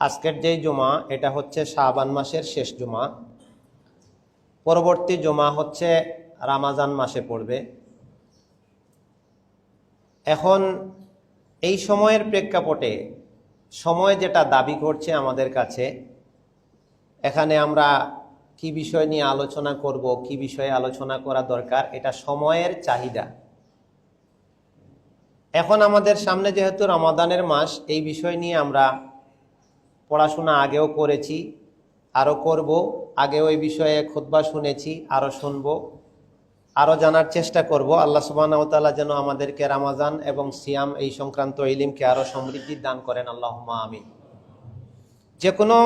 আজকের যেই জুমা এটা হচ্ছে শাবান মাসের শেষ জুমা। পরবর্তী জুমা হচ্ছে রমজান মাসে পড়বে। এখন এই সময়ের প্রেক্ষাপটে সময় যেটা দাবি করছে আমাদের কাছে, এখানে আমরা কি বিষয় নিয়ে আলোচনা করব, কি বিষয়ে আলোচনা করা দরকার, এটা সময়ের চাহিদা। এখন আমাদের সামনে যেহেতু রমাদানের মাস, এই বিষয় নিয়ে আমরা পড়াশোনা আগেও করেছি, আরও করব। আগেও এই বিষয়ে খুতবা শুনেছি, আরও শুনব, আরও জানার চেষ্টা করব। আল্লাহ সুবহানাহু ওয়া তাআলা যেন আমাদেরকে রমাজান এবং সিয়াম এই সংক্রান্ত ইলমকে আরও সমৃদ্ধি দান করেন, আল্লাহুম্মা আমিন। যে কোনো,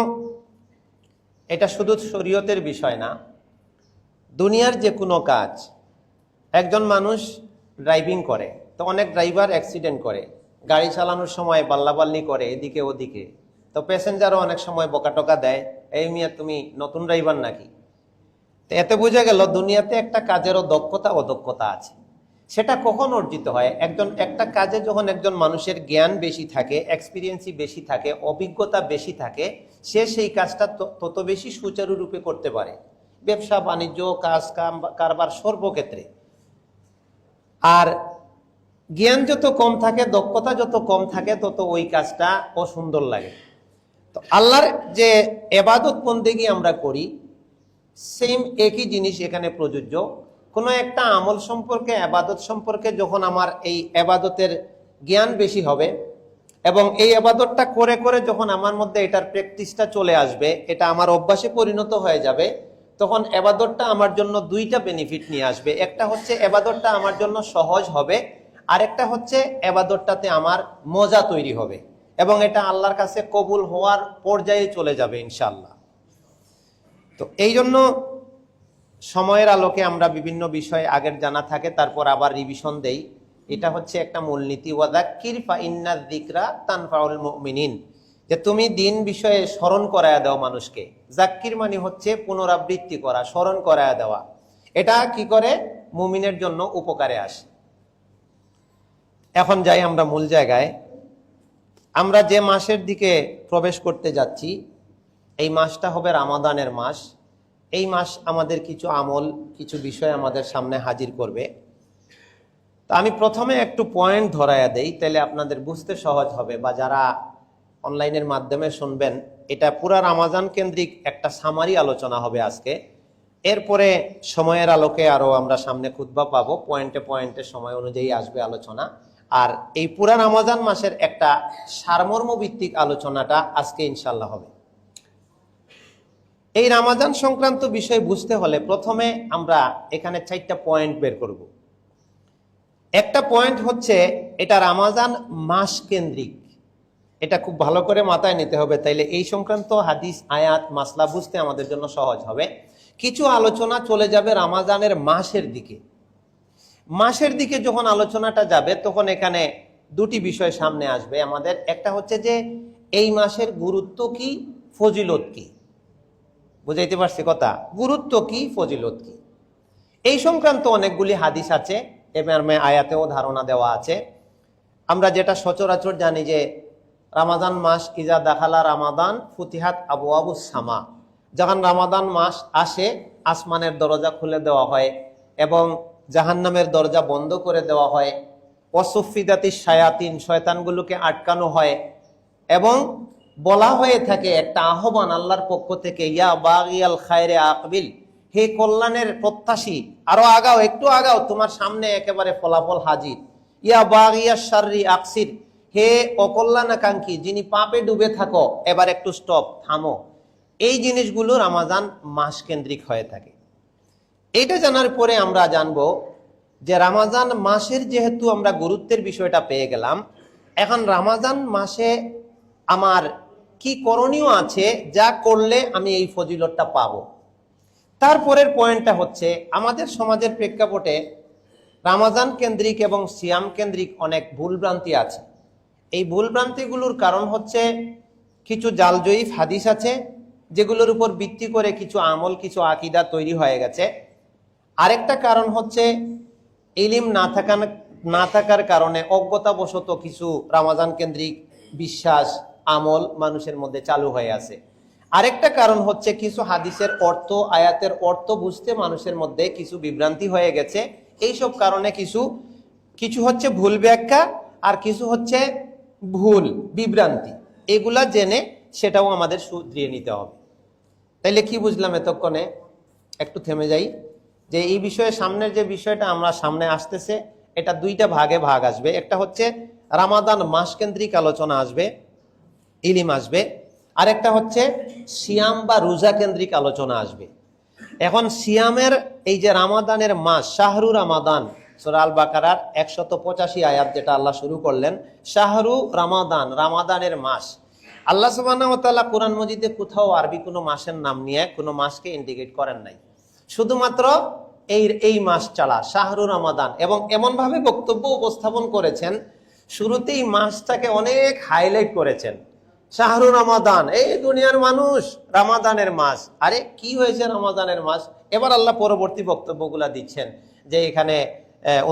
এটা শুধু শরীয়তের বিষয় না, দুনিয়ার যে কোনো কাজ। একজন মানুষ ড্রাইভিং করে, তো অনেক ড্রাইভার অ্যাক্সিডেন্ট করে, গাড়ি চালানোর সময় বাল্লাবাল্লি করে এদিকে ওদিকে, তো প্যাসেঞ্জারও অনেক সময় বকাটকা দেয়, এই মিয়া তুমি নতুন ড্রাইভার নাকি। তো এতে বোঝা গেল দুনিয়াতে একটা কাজেরও দক্ষতা অদক্ষতা আছে। সেটা কখন অর্জিত হয়? একটা কাজে যখন একজন মানুষের জ্ঞান বেশি থাকে, এক্সপিরিয়েন্সই বেশি থাকে, অভিজ্ঞতা বেশি থাকে, সে সেই কাজটা তত বেশি সুচারুরূপে করতে পারে, ব্যবসা বাণিজ্য, কাজ কারবার সর্বক্ষেত্রে। আর জ্ঞান যত কম থাকে, দক্ষতা যত কম থাকে, তত ওই কাজটা অসুন্দর লাগে। তো আল্লাহর যে ইবাদত বন্দেগী আমরা করি, সেম একই জিনিস এখানে প্রযোজ্য। কোনো একটা আমল সম্পর্কে, ইবাদত সম্পর্কে যখন আমার এই ইবাদতের জ্ঞান বেশি হবে এবং এই ইবাদতটা করে করে যখন আমার মধ্যে এটার প্র্যাকটিসটা চলে আসবে, এটা আমার অভ্যাসে পরিণত হয়ে যাবে, তখন ইবাদতটা আমার জন্য দুইটা বেনিফিট নিয়ে আসবে। একটা হচ্ছে ইবাদতটা আমার জন্য সহজ হবে, আর একটা হচ্ছে ইবাদতটাতে আমার মজা তৈরি হবে এবং এটা আল্লাহর কাছে কবুল হওয়ার পর্যায়ে চলে যাবে ইনশাআল্লাহ। তো এই জন্য সময়ের আলোকে আমরা বিভিন্ন বিষয় আগের জানা থাকে, তারপর আবার রিভিশন দেই। এটা হচ্ছে একটা মূলনীতি, ওয়াযাক্কির ফাইন্নায যিকরা তানফাউল মুমিনিন, যে তুমি দিন বিষয়ে স্মরণ করায়া দাও মানুষকে। জাক্কির মানে হচ্ছে পুনরাবৃত্তি করা, স্মরণ করায়া দেওয়া। এটা কি করে? মুমিনের জন্য উপকারে আসে। এখন যাই আমরা মূল জায়গায়। আমরা যে মাসের দিকে প্রবেশ করতে যাচ্ছি, এই মাসটা হবে রমাদানের মাস। এই মাস আমাদের কিছু আমল, কিছু বিষয় আমাদের সামনে হাজির করবে। তা আমি প্রথমে একটু পয়েন্ট ধরাইয়া দেই, তাহলে আপনাদের বুঝতে সহজ হবে, বা যারা অনলাইনের মাধ্যমে শুনবেন, এটা পুরা রমাজান কেন্দ্রিক একটা সামারি আলোচনা হবে আজকে। এরপরে সময়ের আলোকে আরো আমরা সামনে খুতবা পাবো, পয়েন্টে পয়েন্টে সময় অনুযায়ী আসবে আলোচনা। আর এই পুরা রমাজান মাসের একটা সারমর্ম ভিত্তিক আলোচনাটা আজকে ইনশাল্লাহ হবে। এই রমাজান সংক্রান্ত বিষয় বুঝতে হলে প্রথমে আমরা এখানে 4টা পয়েন্ট বের করব। একটা পয়েন্ট হচ্ছে এটা রমাজান মাস কেন্দ্রিক, এটা খুব ভালো করে মাথায় নিতে হবে, তাইলে এই সংক্রান্ত হাদিস, আয়াত, মাসলা বুঝতে আমাদের জন্য সহজ হবে। কিছু আলোচনা চলে যাবে রমাজানের মাসের দিকে। মাসের দিকে যখন আলোচনাটা যাবে, তখন এখানে দুটি বিষয় সামনে আসবে আমাদের। একটা হচ্ছে যে এই মাসের গুরুত্ব কি, ফজিলত কি। বুঝাইতে পারছি কথা? গুরুত্ব কি, ফজিলত কি, এই সংক্রান্ত অনেকগুলি হাদিস আছে এবং আয়াতেও ধারণা দেওয়া আছে। আমরা যেটা সচরাচর জানি যে রমাদান মাস, ইজা দাখালা রমাদান ফুতিহাত আবওয়াবুস সামা, যখন রমাদান মাস আসে আসমানের দরজা খুলে দেওয়া হয় এবং জাহান্নামের দরজা বন্ধ করে দেওয়া হয়। ওয়াসুফিদাতিশ শায়াতিন, শয়তানগুলোকে আটকানো হয় এবং বলা হয়ে থাকে একটা আহ্বান আল্লাহর পক্ষ থেকে, ইয়া বাগিয়াল খায়রে আকবিল, হে কল্যাণের প্রত্যাশী, আরো আগাও, একটু আগাও, তোমার সামনে একেবারে ফলাফল হাজির। ইয়া বাগিয়াশ শাররি আকসির, হে অকল্যাণাকাঙ্ক্ষী, যিনি পাপে ডুবে থাকো, এবার একটু স্টপ, থামো। এই জিনিসগুলো রমাজান মাস কেন্দ্রিক হয়ে থাকে। এইটা জানার পরে আমরা জানবো যে রমাজান মাসের যেহেতু আমরা গুরুত্বের বিষয়টা পেয়ে গেলাম, এখন রমাজান মাসে আমার কি করণীয় আছে, যা করলে আমি এই ফজিলতটা পাবো। তারপরের পয়েন্টটা হচ্ছে আমাদের সমাজের প্রেক্ষাপটে রমাজান কেন্দ্রিক এবং সিয়াম কেন্দ্রিক অনেক ভুলভ্রান্তি আছে। এই ভুলভ্রান্তিগুলোর কারণ হচ্ছে কিছু জালজয়ীফ হাদিস আছে, যেগুলোর উপর ভিত্তি করে কিছু আমল, কিছু আকীদা তৈরি হয়ে গেছে। আরেকটা কারণ হচ্ছে ইলম না থাকার কারণে অজ্ঞতাবশত কিছু রমাজান কেন্দ্রিক বিশ্বাস, আমল মানুষের মধ্যে চালু হয়ে আছে। আরেকটা কারণ হচ্ছে কিছু হাদিসের অর্থ, আয়াতের অর্থ বুঝতে মানুষের মধ্যে কিছু বিভ্রান্তি হয়ে গেছে। এইসব কারণে কিছু কিছু হচ্ছে ভুল ব্যাখ্যা আর কিছু হচ্ছে ভুল বিভ্রান্তি, এগুলা জেনে সেটাও আমাদের শুধরিয়ে নিতে হবে। তাইলে কি বুঝলাম এতক্ষণে? একটু থেমে যাই যে এই বিষয়ে সামনের যে বিষয়টা আমরা সামনে আসতেছে এটা দুইটা ভাগে ভাগ আসবে। একটা হচ্ছে রামাদান মাস কেন্দ্রিক আলোচনা আসবে, ইলিম আসবে, আর একটা হচ্ছে সিয়াম বা রোজা কেন্দ্রিক আলোচনা আসবে। এখন সিয়ামের এই যে রামাদানের মাস, শাহরু রামাদান, সূরা আল বাকারার 185 আয়াত যেটা আল্লাহ শুরু করলেন, শাহরু রামাদান, রামাদানের মাস। আল্লাহ সুবহানাহু ওয়া তাআলা কোরআন মজিদে কোথাও আরবি কোনো মাসের নাম নিয়ে কোনো মাসকে ইন্ডিকেট করেন নাই, শুধুমাত্র এই মাস ছাড়া শাহরু রামাদান, এবং এমন ভাবে বক্তব্য উপস্থাপন করেছেন, শুরুতেই মাসটাকে অনেক হাইলাইট করেছেন। শাহরু রমাদান, এই দুনিয়ার মানুষ, রামাদানের মাস। আরে কি হয়েছে রামাদানের মাস? এবার আল্লাহ পরবর্তী বক্তব্যগুলা দিচ্ছেন যে এখানে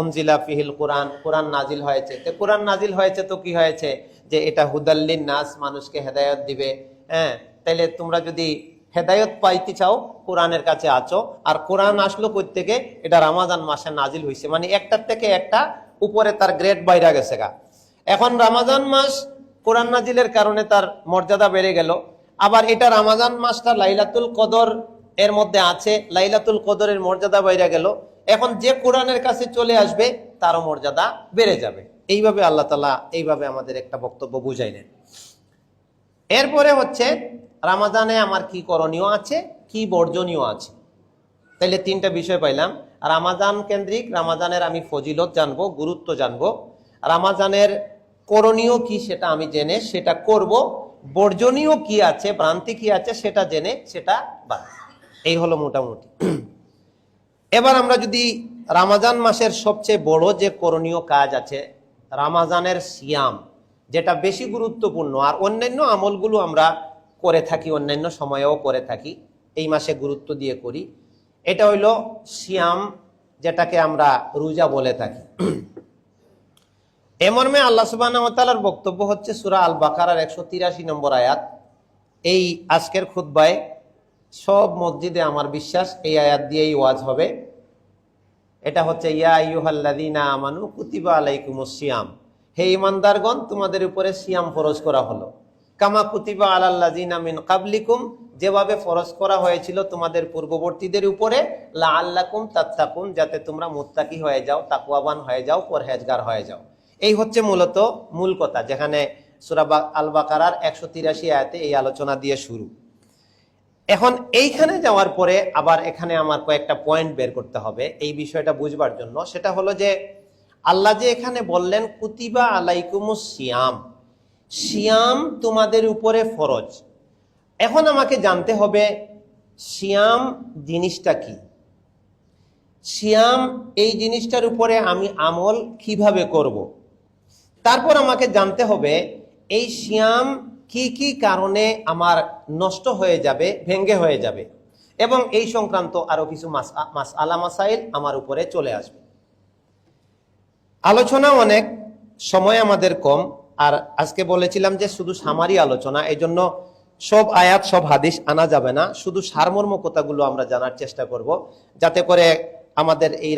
উনজিলা ফিহিল কোরআন, কোরআন নাজিল হয়েছে। তো কোরআন নাজিল হয়েছে তো কি হয়েছে? যে এটা হুদাল্লিন নাস, মানুষকে হেদায়ত দিবে। হ্যাঁ, তাইলে তোমরা যদি হেদায়ত পাইতে চাও কোরআনের কাছে আছো। আর কোরআন আসলো কই থেকে? এটা রামাদান মাসে নাজিল হয়েছে, মানে একটার থেকে একটা উপরে তার গ্রেড বাইরা গেছে গা। এখন রামাদান মাস কোরআন নাজিলের কারণে তার মর্যাদা বেড়ে গেল। আবার এটা রামাদান মাসটা লাইলাতুল কদর এর মধ্যে আছে, লাইলাতুল কদরের মর্যাদা বেড়ে গেল। এখন যে কোরআনের কাছে চলে আসবে তারও মর্যাদা বেড়ে যাবে। এইভাবে আল্লাহ তাআলা এইভাবে আমাদের একটা বক্তব্য বুঝাইলেন। এরপরে হচ্ছে রামাদানে আমার কি করণীয় আছে, কি বর্জনীয় আছে। তাইলে তিনটা বিষয় পাইলাম। রামাদান কেন্দ্রিক, রামাদানের আমি ফজিলত জানবো, গুরুত্ব জানবো, রামাদানের করণীয় কি সেটা আমি জেনে সেটা করব, বর্জনীয় কি আছে, ভ্রান্তি কি আছে সেটা জেনে সেটা বাদ। এই হলো মোটামুটি। এবার আমরা যদি রামাদান মাসের সবচেয়ে বড় যে করণীয় কাজ আছে রামাদানের সিয়াম, যেটা বেশি গুরুত্বপূর্ণ, আর অন্যান্য আমলগুলো আমরা করে থাকি, অন্যান্য সময়েও করে থাকি, এই মাসে গুরুত্ব দিয়ে করি, এটা হইল সিয়াম, যেটাকে আমরা রোজা বলে থাকি। এ মর্মে আল্লাহ সুবহানাহু ওয়া তাআলার বক্তব্য হচ্ছে সূরা আল বাকারার 183 নম্বর আয়াত। এই আজকের খুতবায় সব মসজিদে আমার বিশ্বাস এই আয়াত দিয়েই ওয়াজ হবে। এটা হচ্ছে ইয়া আইয়ুহাল্লাযীনা আমানু কুতিবা আলাইকুমুস সিয়াম, হে ঈমানদারগণ তোমাদের উপরে সিয়াম ফরজ করা হলো, কামা কুতিবা আলাল্লাযীনা মিন ক্বাবলিকুম, যেভাবে ফরজ করা হয়েছিল তোমাদের পূর্ববর্তীদের উপরে, লাআল্লাকুম তাত্তাকুন, যাতে তোমরা মুত্তাকি হয়ে যাও, তাকওয়াবান হয়ে যাও, পরহেজগার হয়ে যাও। এই হচ্ছে মূলত মূল কথা, যেখানে সূরা আল বাকারার 183 আয়াতে এই আলোচনা দিয়ে শুরু। এখন এইখানে যাওয়ার পরে আবার এখানে আমার কয়েকটা পয়েন্ট বের করতে হবে এই বিষয়টা বুঝবার জন্য। সেটা হলো যে আল্লাহ যে এখানে বললেন কুতিবা আলাইকুমুস সিয়াম, সিয়াম তোমাদের উপরে ফরজ। এখন আমাকে জানতে হবে সিয়াম জিনিসটা কি, সিয়াম এই জিনিসটার উপরে আমি আমল কিভাবে করব। তারপর আমাকে জানতে হবে এই সিয়াম কি কি কারণে আমার নষ্ট হয়ে যাবে, ভেঙ্গে হয়ে যাবে, এবং এই সংক্রান্ত আরো কিছু মাসআলা মাসাইল আমার উপরে চলে আসবে। আলোচনা অনেক, সময় আমাদের কম, আর আজকে বলেছিলাম যে শুধু সামারি আলোচনা, এই জন্য সব আয়াত সব হাদিস আনা যাবে না, শুধু সারমর্ম কথাগুলো আমরা জানার চেষ্টা করব, যাতে করে আমাদের এই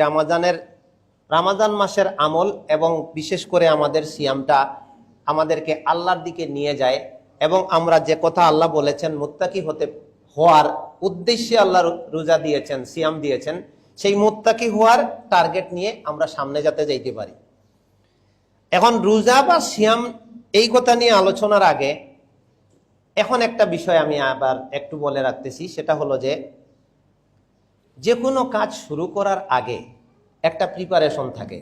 রামাদান মাসের আমল এবং বিশেষ করে আমাদের সিয়ামটা আমাদেরকে আল্লাহর দিকে নিয়ে যায়, এবং আমরা যে কথা আল্লাহ বলেছেন মুত্তাকি হওয়ার উদ্দেশ্যে আল্লাহ রোজা দিয়েছেন, সিয়াম দিয়েছেন, সেই মুত্তাকি হওয়ার টার্গেট নিয়ে আমরা সামনে যাইতে পারি। এখন রোজা বা সিয়াম এই কথা নিয়ে আলোচনার আগে এখন একটা বিষয় আমি আবার একটু বলে রাখতেছি, সেটা হলো যে কোনো কাজ শুরু করার আগে একটা প্রিপারেশন থাকে।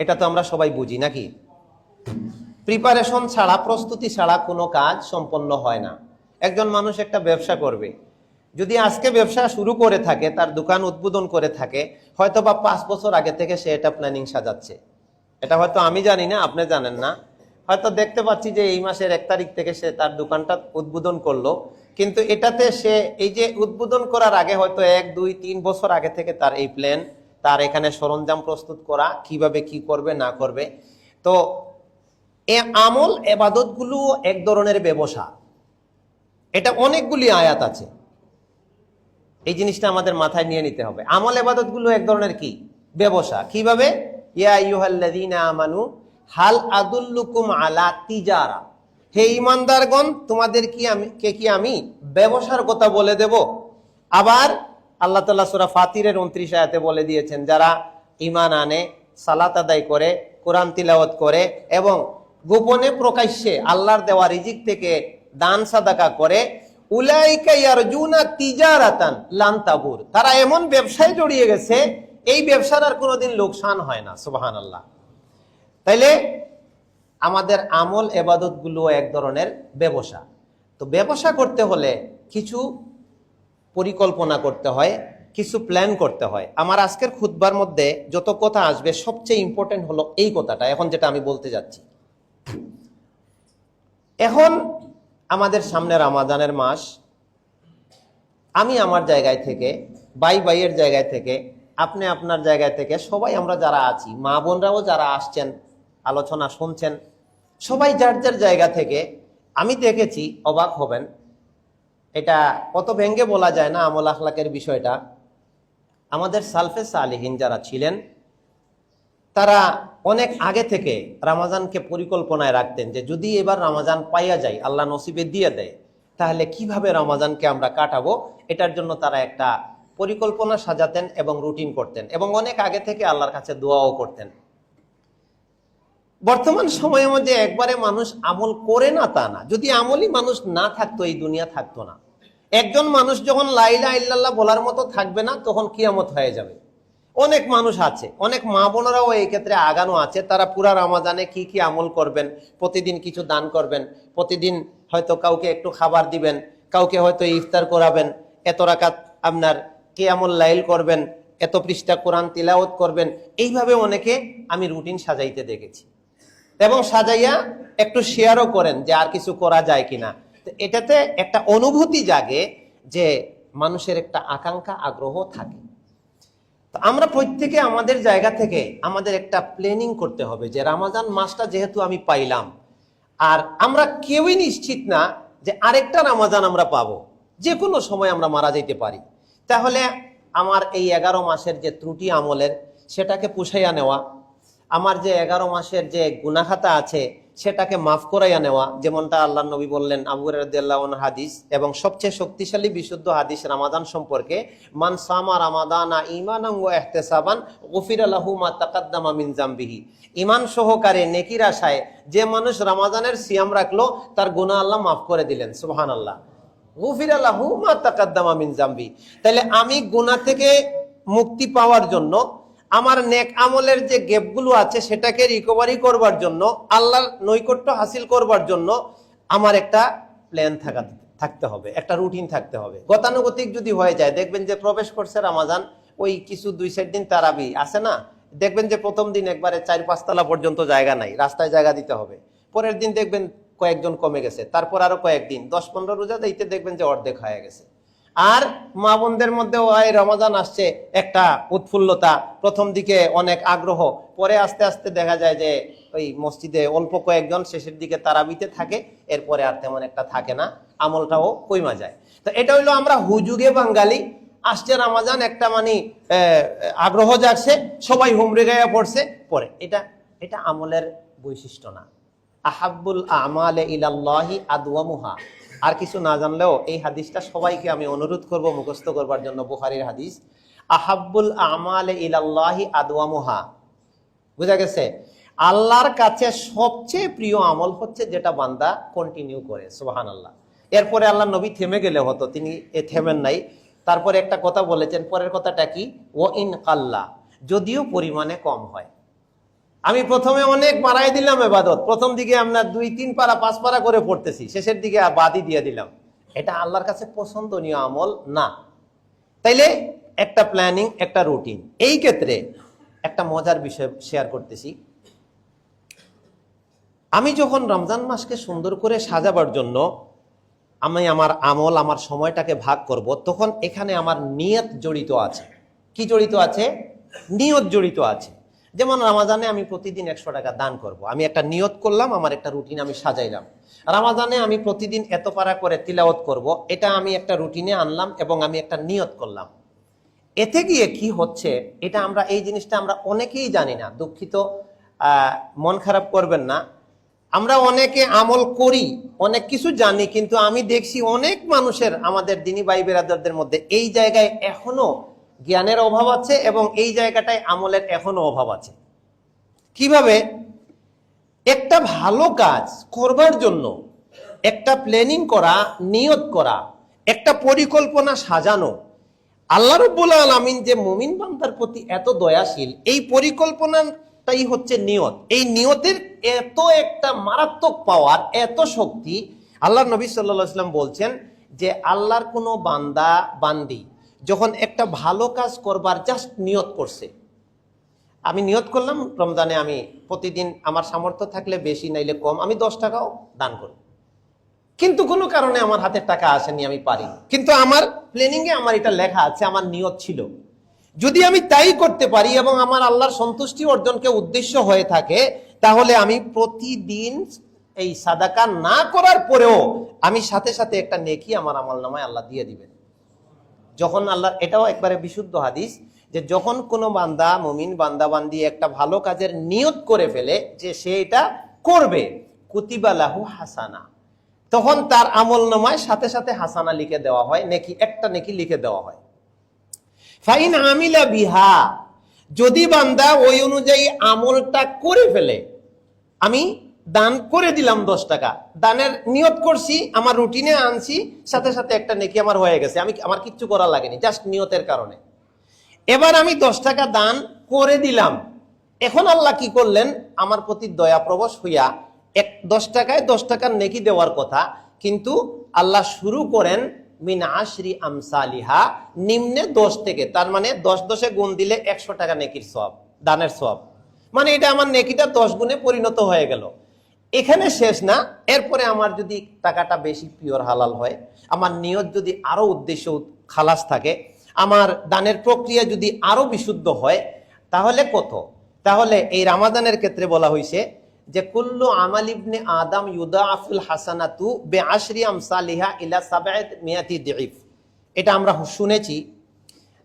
এটা তো আমরা সবাই বুঝি নাকি? প্রিপারেশন ছাড়া, প্রস্তুতি ছাড়া কোনো কাজ সম্পন্ন হয় না। একজন মানুষ একটা ব্যবসা করবে, যদি আজকে ব্যবসা শুরু করে থাকে, তার দোকান উদ্বোধন করে থাকে, হয়তো বা 5 বছর আগে থেকে সে এটা প্ল্যানিং সাজাচ্ছে। এটা হয়তো আমি জানি না, আপনি জানেন না, হয়তো দেখতে পাচ্ছি যে এই মাসের 1 তারিখ থেকে সে তার দোকানটা উদ্বোধন করলো, কিন্তু এটাতে সে এই যে উদ্বোধন করার আগে হয়তো 1, 2, 3 বছর আগে থেকে তার এই প্ল্যান, তার এখানে সরঞ্জাম প্রস্তুত করা, কিভাবে কি করবে না করবে। তো এ আমল এবাদতগুলো এক ধরনের ব্যবসা। এটা অনেকগুলি আয়াত আছে, এই জিনিসটা আমাদের মাথায় নিয়ে নিতে হবে। আমল এবাদতগুলো এক ধরনের কি ব্যবসা। কিভাবে? ইয়া আইয়ুহাল্লাযীনা আমানু হাল আদুল্লুকুম আলা তিজারা, হে ঈমানদারগণ তোমাদের কি আমি ব্যবসার কথা বলে দেব। আবার আল্লাহ তাআলা সূরা ফাতিরের 29 আয়াতে বলে দিয়েছেন, যারা ঈমান আনে, সালাত আদায় করে, কোরআন তিলাওয়াত করে এবং গোপনে প্রকাশ্যে আল্লাহর দেওয়া রিজিক থেকে দান সাদাকা করে, উলাইকা ইয়ারজুনা তিজারাতান লান তাবুর, তারা এমন ব্যবসায় জড়িয়ে গেছে এই ব্যবসার আর কোনোদিন লোকসান হয় না। সুবহানাল্লাহ। তাইলে আমাদের আমল এবাদত গুলো এক ধরনের ব্যবসা। তো ব্যবসা করতে হলে কিছু পরিকল্পনা করতে হয়, কিছু প্ল্যান করতে হয়। আমার আজকের খুতবার মধ্যে যত কথা আসবে সবচেয়ে ইম্পর্টেন্ট হলো এই কথাটা, এখন যেটা আমি বলতে যাচ্ছি। এখন আমাদের সামনে রমাদানের মাস। আমি আমার জায়গায় থেকে, ভাইয়ের জায়গায় থেকে, আপনি আপনার জায়গায় থেকে, সবাই আমরা যারা আছি, মা বোনরাও যারা আসছেন আলোচনা শুনছেন, সবাই যার যার জায়গা থেকে আমি দেখেছি, অবাক হবেন, এটা কত ভেঙ্গে বলা যায় না আমল আখলাকের বিষয়টা। আমাদের সালফে সালিহিন যারা ছিলেন তারা অনেক আগে থেকে রমজানকে পরিকল্পনায় রাখতেন যে যদি এবার রমজান পাইয়া যায়, আল্লাহ নসিবে দিয়ে দেয়, তাহলে কিভাবে রমজানকে আমরা কাটাবো, এটার জন্য তারা একটা পরিকল্পনা সাজাতেন এবং রুটিন করতেন এবং অনেক আগে থেকে আল্লাহর কাছে দোয়াও করতেন। বর্তমান সময়ের মধ্যে একবারে মানুষ আমল করে না তা না, যদি আমলই মানুষ না থাকতো এই দুনিয়া থাকতো না। একজন মানুষ যখন লা ইলাহা ইল্লাল্লাহ বলার মতো থাকবে না, তখন কিয়ামত হয়ে যাবে। অনেক মানুষ আছে, অনেক মা বোনেরাও এই ক্ষেত্রে আগানো আছে, তারা পুরা রমাজানে কি কি আমল করবেন, প্রতিদিন কিছু দান করবেন, প্রতিদিন হয়তো কাউকে একটু খাবার দিবেন, কাউকে হয়তো ইফতার করাবেন, এত রাকাত আপনার কিয়ামুল লাইল করবেন, এত পৃষ্ঠা কোরআন তিলাওয়াত করবেন। এইভাবে অনেকে আমি রুটিন সাজাইতে দেখেছি এবং সাজাইয়া একটু শেয়ারও করেন যে আর কিছু করা যায় কিনা। এটাতে একটা অনুভূতি জাগে যে মানুষের একটা আকাঙ্ক্ষা, আগ্রহ থাকে। আমরা প্রত্যেকে আমাদের জায়গা থেকে আমাদের একটা প্ল্যানিং করতে হবে যে রমাজান মাসটা যেহেতু আমি পাইলাম, আর আমরা কেউই নিশ্চিত না যে আরেকটা রমাজান আমরা পাবো, যে কোনো সময় আমরা মারা যেতে পারি। তাহলে আমার এই 11 মাসের যে ত্রুটি আমলের, সেটাকে পুষাইয়া নেওয়া, আমার যে 11 মাসের যে গুনাহখাতা আছে সেটাকে মাফ করাইয়া নেওয়া, যেমনটা আল্লাহ নবী বললেন, আবু হুরায়রা রাদিয়াল্লাহু আনহু হাদিস এবং সবচেয়ে শক্তিশালী বিশুদ্ধ হাদিস রমাদান সম্পর্কে, মান সামা রমাদানা ঈমানান ওয়া ইহতিসাবান গুফিরা লাহু মা তাকাদ্দামা মিন যামবিহি, ঈমান সহকারে নেকির আশায় যে মানুষ রমাদানের সিয়াম রাখলো তার গুনাহ আল্লাহ মাফ করে দিলেন। সুবহানাল্লাহ। গুফিরা লাহু মা তাকাদ্দামা মিন যামবি। তাহলে আমি গুনাহ থেকে মুক্তি পাওয়ার জন্য, আমার নেক আমলের যে গ্যাপগুলো আছে সেটাকে রিকভারি করবার জন্য, আল্লাহর নৈকট্য হাসিল করবার জন্য আমার একটা প্ল্যান থাকতে হবে, একটা রুটিন থাকতে হবে। গতানুগতিক যদি হয়ে যায়, দেখবেন যে প্রবেশ করছে রমাজান, ওই কিছু 2-4 দিন তারাবি আছে না, দেখবেন যে প্রথম দিন একবারে 4-5 তলা পর্যন্ত জায়গা নাই, রাস্তায় জায়গা দিতে হবে। পরের দিন দেখবেন কয়েকজন কমে গেছে, তারপর আরো কয়েকদিন, 10-15 রোজা দিতে দেখবেন যে অর্ধেক হয়ে গেছে। আর মা বোনদের মধ্যেও রমাজান আসছে, একটা উৎফুল্লতা, প্রথম দিকে অনেক আগ্রহ, পরে আস্তে আস্তে দেখা যায় যে ওই মসজিদে অল্প কয়েকজন শেষের দিকে তারাবিতে থাকে, এরপরে আর তেমন একটা থাকে না, আমলটাও কইমা যায়। তো এটা হইলো আমরা হুজুগে বাঙালি, আসছে রমাজান, একটা মানে আগ্রহ জাগছে, সবাই হুমড়ে গায়ে পড়ছে, পরে এটা আমলের বৈশিষ্ট্য না। আহাব্বুল আমালে ইলাল্লাহি আদওয়ামুহা। আর কিছু না জানলেও এই হাদিসটা সবাইকে আমি অনুরোধ করব মুখস্থ করবার জন্য, বুখারীর হাদিস, আহাব্বুল আমালে ইলাল্লাহি আদওয়ামুহা। বুঝা গেছে? আল্লাহর কাছে সবচেয়ে প্রিয় আমল হচ্ছে যেটা বান্দা কন্টিনিউ করে। সুবহানাল্লাহ। এরপরে আল্লাহ নবী থেমে গেলে হতো, তিনি থেমেন নাই। তারপরে একটা কথা বলেছেন, পরের কথাটা কি? ও ইন কাল্লা, যদিও পরিমাণে কম হয়। আমি প্রথমে অনেক বাড়াই দিলাম ইবাদত, প্রথম দিকে আমরা 2-3 পারা 5 পারা করে পড়তেছি, শেষের দিকে বাদই দিয়ে দিলাম, এটা আল্লাহর কাছে পছন্দনীয় আমল না। তাইলে একটা প্ল্যানিং, একটা রুটিন। এই ক্ষেত্রে একটা মজার বিষয় শেয়ার করতেছি। আমি যখন রমজান মাসকে সুন্দর করে সাজাবার জন্য আমি আমার আমল, আমার সময়টাকে ভাগ করব, তখন এখানে আমার নিয়ত জড়িত আছে। কি জড়িত আছে? নিয়ত জড়িত আছে। যেমন রমাজানে আমি প্রতিদিন 100 টাকা দান করব, আমি একটা নিয়ত করলাম, আমার একটা রুটিন আমি সাজাইলাম। রমাজানে আমি প্রতিদিন এত পারা করে তিলাওয়াত করব, এটা আমি একটা রুটিনে আনলাম এবং আমি একটা নিয়ত করলাম। এতে গিয়ে কি হচ্ছে, এটা আমরা এই জিনিসটা আমরা অনেকেই জানি না, দুঃখিত, মন খারাপ করবেন না। আমরা অনেকে আমল করি, অনেক কিছু জানি, কিন্তু আমি দেখছি অনেক মানুষের, আমাদের দিনী ভাই বেরাদারদের মধ্যে এই জায়গায় এখনো জ্ঞানের অভাব আছে এবং এই জায়গাটায় আমলের এখনো অভাব আছে। কিভাবে? একটা ভালো কাজ করবার জন্য একটা প্ল্যানিং করা, নিয়ত করা, একটা পরিকল্পনা সাজানো। আল্লাহ রাব্বুল আলামিন যে মুমিন বান্দার প্রতি এত দয়াশীল, এই পরিকল্পনাটাই হচ্ছে নিয়ত। এই নিয়তের এত একটা মারাত্মক পাওয়ার, এত শক্তি। আল্লাহর নবী সাল্লাল্লাহু আলাইহি ওয়াসাল্লাম বলছেন যে আল্লাহর কোনো বান্দা বান্দি যখন একটা ভালো কাজ করবার জাস্ট নিয়ত করছে, আমি নিয়ত করলাম রমজানে আমি প্রতিদিন আমার সামর্থ্য থাকলে বেশি নাইলে কম আমি 10 টাকাও দান করব, কিন্তু কোনো কারণে আমার হাতে টাকা আসেনি, আমি পারি, কিন্তু আমার প্ল্যানিং এ আমার এটা লেখা আছে, আমার নিয়ত ছিল। যদি আমি তাই করতে পারি এবং আমার আল্লাহর সন্তুষ্টি অর্জনকে উদ্দেশ্য হয়ে থাকে, তাহলে আমি প্রতিদিন এই সাদাকা না করার পরেও আমি সাথে সাথে একটা নেকি আমার আমলনামায় আল্লাহ দিয়ে দিবেন। যখন আল্লাহ, এটাও একবারে বিশুদ্ধ হাদিস, যে যখন কোনো বান্দা, মুমিন বান্দা বান্দি একটা ভালো কাজের নিয়ত করে ফেলে যে সে এটা করবে, কুতিবা লাহু হাসানা, তখন তার আমলনামায় সাথে সাথে হাসানা লিখে দেওয়া হয়, নেকি, একটা নেকি লিখে দেওয়া হয়। ফাইন আমিলা বিহা, যদি বান্দা ওই অনুযায়ী আমলটা করে ফেলে, আমি দান করে দিলাম 10 টাকা, দানের নিয়ত করছি, আমার রুটিনে আনছি, সাথে সাথে একটা নেকি আমার হয়ে গেছে, আমার কিচ্ছু করা লাগেনি, জাস্ট নিয়তের কারণে। এবার আমি 10 টাকা দান করে দিলাম, এখন আল্লাহ কি করলেন, আমার প্রতি দয়া প্রবশ হইয়া 10 টাকায় 10 টাকার নেকি দেওয়ার কথা, কিন্তু আল্লাহ শুরু করেন মিন আশরি আমসালিহা, নিম্নে 10 থেকে, তার মানে 10 10-এ গুণ দিলে 100 টাকা নেকির সওয়াব, দানের সওয়াব, মানে এটা আমার নেকিটা 10 গুণে পরিণত হয়ে গেল। এখানে শেষ না, এরপরে আমার যদি টাকাটা বেশি পিওর হালাল হয়, আমার নিয়ত যদি আরো উদ্দেশ্য খালাস থাকে, আমার দানের প্রক্রিয়া যদি আরো বিশুদ্ধ হয়, তাহলে কত? তাহলে এই রমাদানের ক্ষেত্রে বলা হয়েছে যে কুল্লু আমাল ইবনে আদম ইউদাআফুল হাসানাতু বিআশরি আমসালিহা ইলা 700 দিইফ। এটা আমরা শুনেছি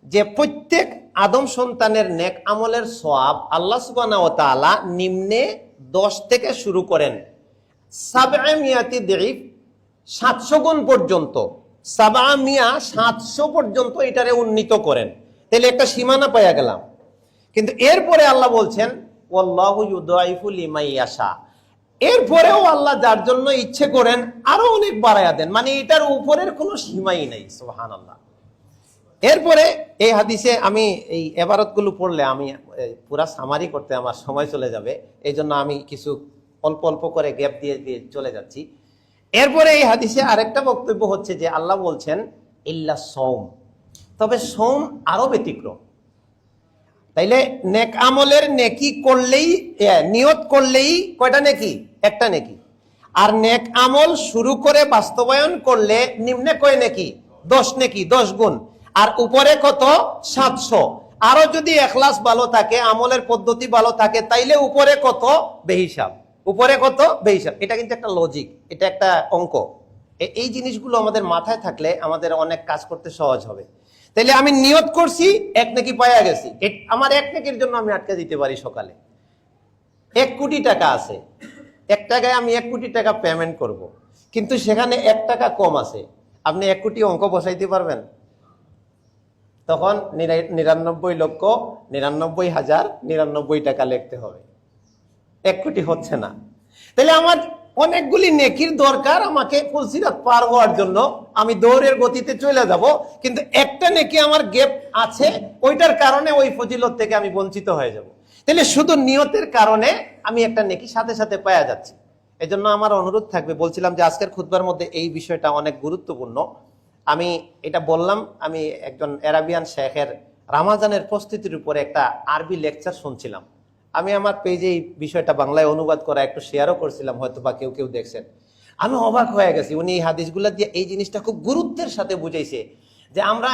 যে প্রত্যেক আদম সন্তানের নেক আমলের সওয়াব আল্লাহ সুবহানাহু ওয়া তাআলা নিম্নে 10 থেকে শুরু করেন 700 দিইফ, 700 গুণ পর্যন্ত, 700 পর্যন্ত এটারে উন্নীত করেন। তাহলে একটা সীমানা পাইয়া গেলাম। কিন্তু এরপরে আল্লাহ বলছেন ওয়াল্লাহু ইউদাইফু লিমান ইয়াশা, এরপরেও আল্লাহ যার জন্য ইচ্ছে করেন আরো অনেক বাড়ায়া দেন, মানে এটার উপরের কোনো সীমাই নাই। সুবহানাল্লাহ। এরপরে এই হাদিসে আমি এই ইবারতগুলো পড়লে আমি পুরা সামারি করতে আমার সময় চলে যাবে, এই জন্য আমি কিছু অল্প অল্প করে গ্যাপ দিয়ে দিয়ে চলে যাচ্ছি। এরপরে এই হাদিসে আরেকটা বক্তব্য হচ্ছে যে আল্লাহ বলছেন ইল্লা সওম, তবে সওম আরো ব্যতিক্রম। তাইলে নেক আমলের নেকি করলেই, নিয়ত করলেই কয়টা নেকি? একটা নেকি। আর নেক আমল শুরু করে বাস্তবায়ন করলে নিম্নে কয় নেকি? 10 নেকি, 10 গুণ। আর উপরে কত? 700। আরো যদি এখলাস ভালো থাকে, আমলের পদ্ধতি ভালো থাকে, তাইলে উপরে কত? বেহিসাব। উপরে কত? বেহিসাব। এটা কিন্তু একটা লজিক, এটা একটা অঙ্ক। এই জিনিসগুলো আমাদের মাথায় থাকলে আমাদের অনেক কাজ করতে সহজ হবে। তাইলে আমি নিয়ত করছি, 1 নেকি পাইয়া গেছি, আমার 1 নেকির জন্য আমি আটকে দিতে পারি। সকালে 1 কোটি টাকা আছে, 1 টাকায় আমি 1 কোটি টাকা পেমেন্ট করব, কিন্তু সেখানে 1 টাকা কম আছে। আপনি 1 কোটি অঙ্ক বসাইতে পারবেন? তখন 99,99,099 টাকা লিখতে হবে, 1 কোটি হচ্ছে না। তাহলে আমার অনেকগুলি নেকির দরকার, আমাকে ফুলসিরাত পার হওয়ার জন্য আমি দৌড়ের গতিতে চলে যাব, কিন্তু একটা নেকি আমার গ্যাপ আছে, ওইটার কারণে ওই ফজিলত থেকে আমি বঞ্চিত হয়ে যাব। তাহলে শুধু নিয়তের কারণে আমি একটা নেকি সাথে সাথে পাওয়া যাচ্ছে। এই জন্য আমার অনুরোধ থাকবে, বলছিলাম যে আজকের খুতবার মধ্যে এই বিষয়টা অনেক গুরুত্বপূর্ণ। আমি এটা বললাম, আমি একজন আরাবিয়ান শেখের রমাজানের প্রস্তুতির উপরে একটা আরবি লেকচার শুনছিলাম। আমি আমার পেজে এই বিষয়টা বাংলায় অনুবাদ করা একটু শেয়ারও করছিলাম, হয়তো বা কেউ কেউ দেখছেন। আমি অবাক হয়ে গেছি, উনি এই হাদিসগুলা দিয়ে এই জিনিসটা খুব গুরুত্বের সাথে বুঝাইছে যে আমরা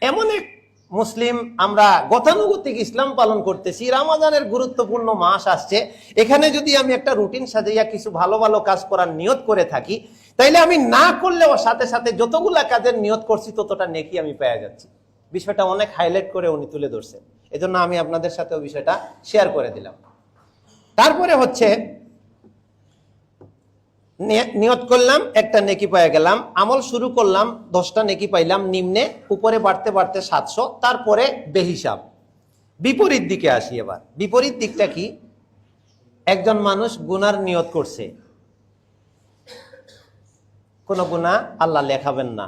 এমন এক মুসলিম আমরা গতানুগতিক ইসলাম পালন করতেছি, রমাদানের গুরুত্বপূর্ণ মাস আসছে, এখানে যদি আমি একটা রুটিন সাজাইয়া কিছু ভালো ভালো কাজ করার নিয়ত করে থাকি, তাইলে আমি না করলেও সাথে সাথে যতগুলা কাজের নিয়ত করছি ততটা নেকি আমি পেয়ে যাচ্ছি। বিষয়টা অনেক হাইলাইট করে উনি তুলে ধরছেন, এজন্য আমি আপনাদের সাথে ওই বিষয়টা শেয়ার করে দিলাম। তারপরে হচ্ছে নিয়ত করলাম, একটা নেকি পেয়ে গেলাম, আমল শুরু করলাম, 10টা নেকি পাইলাম, নিম্নে উপরে বাড়তে বাড়তে 700, তারপরে বেহিসাব। বিপরীত দিকে আসি। এবার বিপরীত দিকটা কি? একজন মানুষ গুনার নিয়ত করছে, কোন গুনাহ আল্লাহ লেখাবেন না,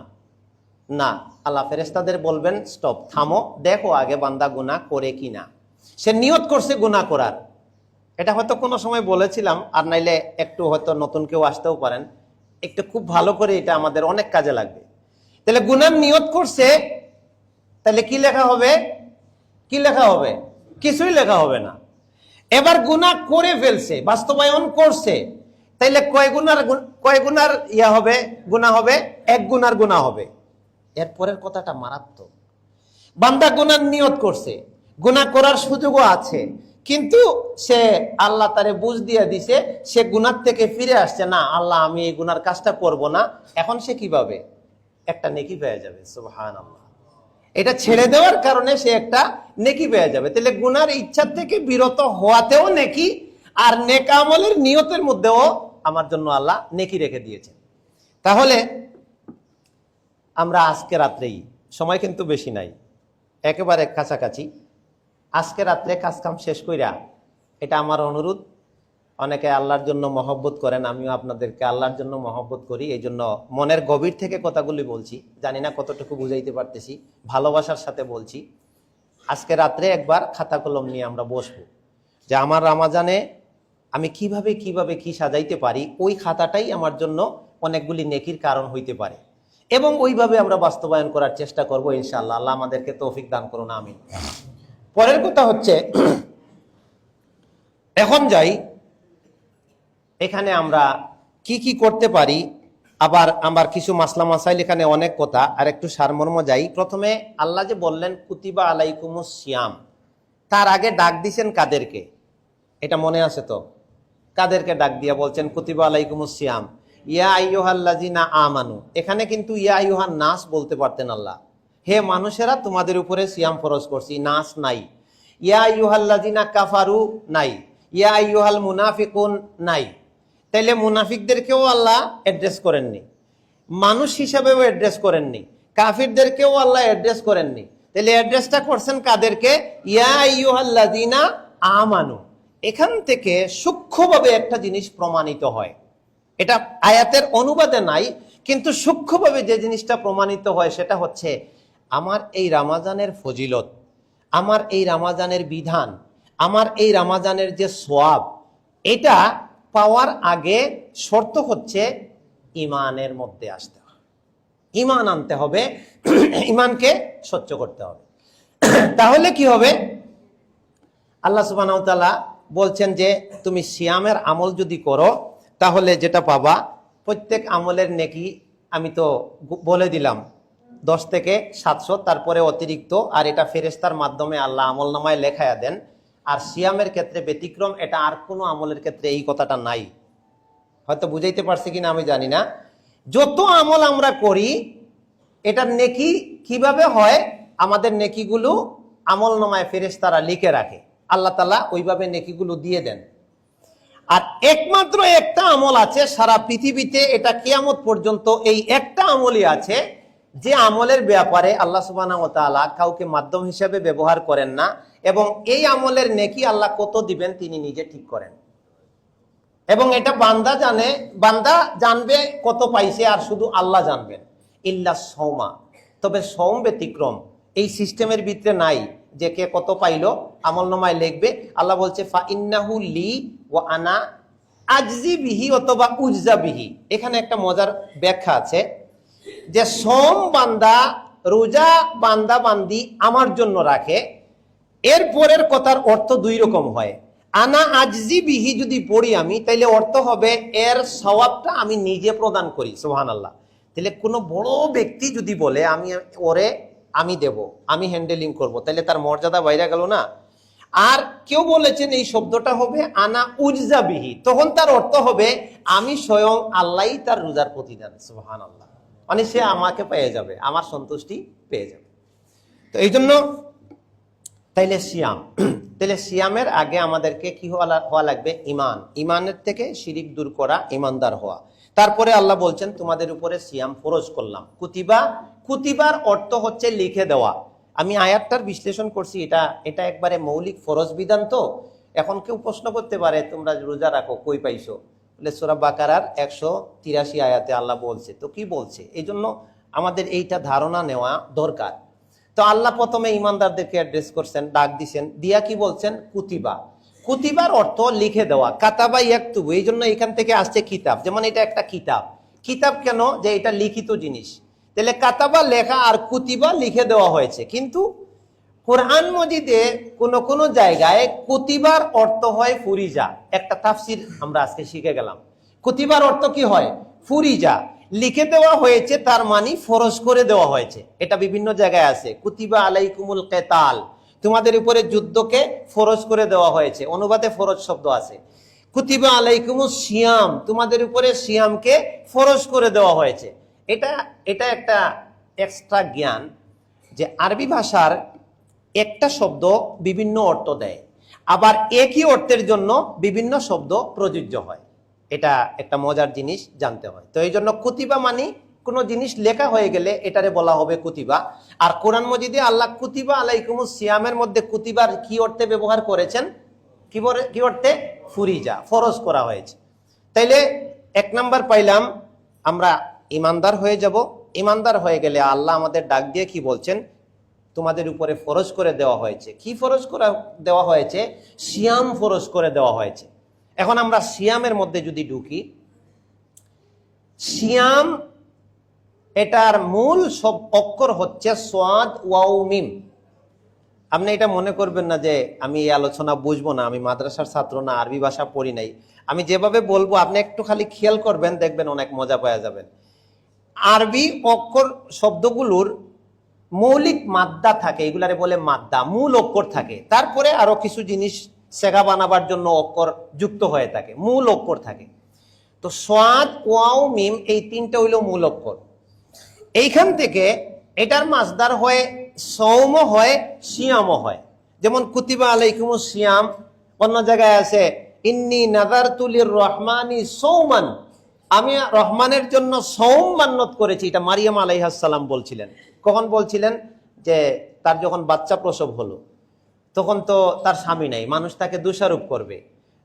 না, আল্লাহ ফেরেশতাদের বলবেন স্টপ, থামো, দেখো আগে বান্দা গুনাহ করে কিনা। সে নিয়ত করছে গুনাহ করার, এটা হয়তো কোনো সময় বলেছিলাম, আর নাইলে একটু হয়তো নতুন কেউ আসতেও পারেন, একটু খুব ভালো করে এটা আমাদের অনেক কাজে লাগবে। তাহলে গুনার নিয়ত করছে, তাহলে কি লেখা হবে? কি লেখা হবে? কিছুই লেখা হবে না। এবার গুনাহ করে ফেলছে, বাস্তবায়ন করছে, তাইলে কয় গুনার ইয়া হবে? গুনাহ হবে, 1 গুনার গুনাহ হবে। এরপরের কথাটা মারাত্মক। বান্দা গুনার নিয়ত করছে, গুনাহ করার সুযোগও আছে, কিন্তু সে আল্লাহ তারে বুঝ দিয়ে দিছে, সে গুনার থেকে ফিরে আসছে, না আল্লাহ আমি এই গুনার কাজটা করব না। এখন সে কিভাবে একটা নেকি পেয়ে যাবে? সুবহানাল্লাহ। এটা ছেড়ে দেওয়ার কারণে সে একটা নেকি পেয়ে যাবে। তাহলে গুনার ইচ্ছা থেকে বিরত হওয়াতেও নেকি, আর নেক আমলের নিয়তের মধ্যেও আমার জন্য আল্লাহ নেকি রেখে দিয়েছেন। তাহলে আমরা আজকে রাত্রেই, সময় কিন্তু বেশি নাই, একেবারে কাছাকাছি, আজকে রাত্রে কাজকাম শেষ কইরা, এটা আমার অনুরোধ, অনেকে আল্লাহর জন্য মহব্বত করেন, আমিও আপনাদেরকে আল্লাহর জন্য মহব্বত করি, এই জন্য মনের গভীর থেকে কথাগুলি বলছি, জানি না কতটুকু বুঝাইতে পারতেছি, ভালোবাসার সাথে বলছি। আজকে রাত্রে একবার খাতা কলম নিয়ে আমরা বসবো, যে আমার রমাজানে আমি কিভাবে কিভাবে কি সাজাইতে পারি, ওই খাতাটাই আমার জন্য অনেকগুলি নেকির কারণ হইতে পারে, এবং ওইভাবে আমরা বাস্তবায়ন করার চেষ্টা করব ইনশাআল্লাহ। আল্লাহ আমাদেরকে তৌফিক দান করুন, আমিন। পরের কথা হচ্ছে, এখন যাই এখানে আমরা কি কি করতে পারি, আবার আমার কিছু মাসলা মাসাইল, এখানে অনেক কথা, আর একটু সারমর্ম যাই। প্রথমে আল্লাহ যে বললেন কুতিবা আলাইকুমুস সিয়াম, তার আগে ডাক দিছেন কাদেরকে? এটা মনে আছে তো? কাদেরকে ডাক দিয়া বলছেন কুতিবা আলাইকুমুস সিয়াম? ইয়া আইয়ুহাল্লাযিনা আমানু। এখানে কিন্তু ইয়া আইয়ুহান নাস বলতে পারতেন আল্লাহ, হে মানুষেরা তোমাদের উপরে সিয়াম ফরজ করছি, নাস নাই। ইয়া আইয়ুহাল্লাযিনা কাফারু নাই, ইয়া আইয়ুহাল মুনাফিকুন নাই। তাইলে মুনাফিকদেরকেও আল্লাহ অ্যাড্রেস করেননি, মানুষ হিসাবেও অ্যাড্রেস করেননি, কাফিরদেরকেও আল্লাহ অ্যাড্রেস করেননি। তাহলে অ্যাড্রেসটা করছেন কাদেরকে? ইয়া আইয়ুহাল্লাযিনা আমানু। এখান থেকে সূক্ষ্মভাবে একটা জিনিস প্রমাণিত হয়, এটা আয়াতের অনুবাদে নাই, কিন্তু সূক্ষ্মভাবে যে জিনিসটা প্রমাণিত হয় সেটা হচ্ছে, আমার এই রমাজানের ফজিলত, আমার এই রমাজানের বিধান, আমার এই রমাজানের যে সওয়াব, এটা পাওয়ার আগে শর্ত হচ্ছে ঈমানের মধ্যে আসতে হবে, ঈমান আনতে হবে, ঈমানকে সহ্য করতে হবে। তাহলে কি হবে? আল্লাহ সুবহানাহু ওয়া তাআলা বলছেন যে তুমি সিয়ামের আমল যদি করো, তাহলে যেটা পাবা, প্রত্যেক আমলের নেকি আমি তো বলে দিলাম 10 থেকে 700, তারপরে অতিরিক্ত, আর এটা ফেরেশতার মাধ্যমে আল্লাহ আমলনামায় লেখায়া দেন। আর সিয়ামের ক্ষেত্রে ব্যতিক্রম, এটা আর কোনো আমলের ক্ষেত্রে এই কথাটা নাই। হয়তো বুঝাইতে পারছি কিনা আমি জানি না। যত আমল আমরা করি, এটার নেকি কিভাবে হয়? আমাদের নেকিগুলো আমলনামায় ফেরেশতারা লিখে রাখে, আল্লাহ তাআলা ওইভাবে নেকিগুলো দিয়ে দেন। আর একমাত্র একটা আমল আছে সারা পৃথিবীতে, এটা কিয়ামত পর্যন্ত এই একটা আমলই আছে, যে আমলের ব্যাপারে আল্লাহ সুবহানাহু ওয়া তাআলা কাউকে মাধ্যম হিসেবে ব্যবহার করেন না, এবং এই আমলের নেকি আল্লাহ কত দিবেন তিনি নিজে ঠিক করেন, এবং এটা বান্দা জানে, বান্দা জানবে কত পাইছে, আর শুধু আল্লাহ জানবেন। ইল্লা সওমা, তবে সওম ব্যতিক্রম, এই সিস্টেমের ভিতরে নাই যে কে কত পাইলো আমলনামায় লিখবে। আল্লাহ বলছে ফা ইন্নাহু লি ওয়া আনা আজজি বিহি অথবা উজজা বিহি। এখানে একটা মজার ব্যাখ্যা আছে, যে সওম বান্দা, রোজা বান্দা বান্দি আমার জন্য রাখে, এর পরের কথার অর্থ 2 রকম হয়। আনা আজজি বিহি যদি পড়ি আমি, তাইলে অর্থ হবে এর সওয়াবটা আমি নিজে প্রদান করি। সুবহানাল্লাহ। তাহলে কোনো বড় ব্যক্তি যদি বলে আমি ওরে আমি দেব, আমি হ্যান্ডেলিং করব, তাহলে তার মর্যাদা বাইরে গেল না? আর কেউ বলেছেন এই শব্দটা হবে আনা উজজা বিহি, তখন তার অর্থ হবে আমি স্বয়ং আল্লাহই তার রোজার প্রতিদান। সুবহানাল্লাহ, মানে সে আমাকে পেয়ে যাবে, আমার সন্তুষ্টি পেয়ে যাবে। তো এই জন্য তাইলে সিয়াম, তাহলে সিয়ামের আগে আমাদেরকে কি হওয়া লাগবে? ইমান। ইমানের থেকে শিরিক দূর করা, ইমানদার হওয়া। তারপরে আল্লাহ বলছেন তোমাদের উপরে সিয়াম ফরজ করলাম। কুতিবা, কুতিবার অর্থ হচ্ছে লিখে দেওয়া। আমি আয়াতটার বিশ্লেষণ করছি, এটা একবারে মৌলিক ফরজ বিধান। তো এখন কেউ প্রশ্ন করতে পারে তোমরা রোজা রাখো, কই পাইছো? বলে সূরা বাকারার 183 আয়াতে আল্লাহ বলছে। তো কি বলছে? এই জন্য আমাদের এইটা ধারণা নেওয়া দরকার। তো আল্লাহ প্রথমে ইমানদারদেরকে অ্যাড্রেস করছেন, ডাক দিছেন, দিয়া কি বলছেন? কুতিবা। কুতিবার অর্থ লিখে দেওয়া, কাতাবা ইয়াকতুবু, এই জন্য এখান থেকে আসছে কিতাব। যেমন এটা একটা কিতাব। কিতাব কেন? যে এটা লিখিত জিনিস। তাহলে কাতাবা লেখা আর কুতিবা লিখে দেওয়া হয়েছে। কিন্তু কোরআন মজিদে কোন কোন জায়গায় কুতিবার অর্থ হয় ফুরিজা। একটা তাফসির আমরা আজকে শিখে গেলাম। কুতিবার অর্থ কি হয়? ফুরিজা, লিখে দেওয়া হয়েছে, তার মানে ফরজ করে দেওয়া হয়েছে। এটা বিভিন্ন জায়গায় আছে। কুতিবা আলাইকুমুল কিতাল, তোমাদের উপরে যুদ্ধকে ফরজ করে দেওয়া হয়েছে, অনুবাদে ফরজ শব্দ আছে। কুতিবা আলাইকুমুস সিয়াম, তোমাদের উপরে সিয়ামকে ফরজ করে দেওয়া হয়েছে। এটা এটা একটা এক্সট্রা জ্ঞান যে আরবি ভাষার একটা শব্দ বিভিন্ন অর্থ দেয়, আবার একই অর্থের জন্য বিভিন্ন শব্দ প্রযোজ্য হয়। এটা একটা মজার জিনিস জানতে হয়। তো এই জন্য কুতিবা মানে কোনো জিনিস লেখা হয়ে গেলে এটারে বলা হবে কুতিবা। আর কোরআন মজিদে আল্লাহ কুতিবা আলাইকুমুস সিয়ামের মধ্যে কুতিবার কি অর্থে ব্যবহার করেছেন? কি অর্থে? ফুরিজা, ফরজ করা হয়েছে। তাইলে এক নাম্বার পাইলাম, আমরা ইমানদার হয়ে যাব। ইমানদার হয়ে গেলে আল্লাহ আমাদের ডাক দিয়ে কি বলছেন? তোমাদের উপরে ফরজ করে দেওয়া হয়েছে। কি ফরজ করে দেওয়া হয়েছে? সিয়াম ফরজ করে দেওয়া হয়েছে। এখন আমরা সিয়ামের মধ্যে যদি ঢুকি, সিয়াম এটার মূল সব অক্ষর হচ্ছে সাদ ওয়াও মিম। আপনি এটা মনে করবেন না যে আমি এই আলোচনা বুঝবো না, আমি মাদ্রাসার ছাত্র না, আরবি ভাষা পড়ি নাই। আমি যেভাবে বলবো আপনি একটু খালি খেয়াল করবেন, দেখবেন অনেক মজা পাওয়া যাবেন। আরবি অক্ষর শব্দগুলোর মৌলিক মাদ্দা থাকে, এগুলারে বলে মাদ্দা, মূল অক্ষর থাকে। তারপরে আরো কিছু জিনিস সেগা বানাবার জন্য অক্ষর যুক্ত হয়ে থাকে, মূল অক্ষর থাকে। তো সাদ ওয়াও মিম এই তিনটা হইল মূল অক্ষর। এইখান থেকে এটার মাসদার হয় সৌম হয়, সিয়ামও হয়। যেমন কুতিবা আলাইকুমুস সিয়াম, অন্য জায়গায় আছে ইন্নী নাযারতু লির-রহমানি সৌমান, আমি রহমানের জন্য সৌম মান্যত করেছি। এটা মারিয়াম আলাইহিস সালাম বলছিলেন। কখন বলছিলেন? যে তার যখন বাচ্চা প্রসব হলো, তখন তো তার স্বামী নাই, মানুষ তাকে দোষারোপ করবে।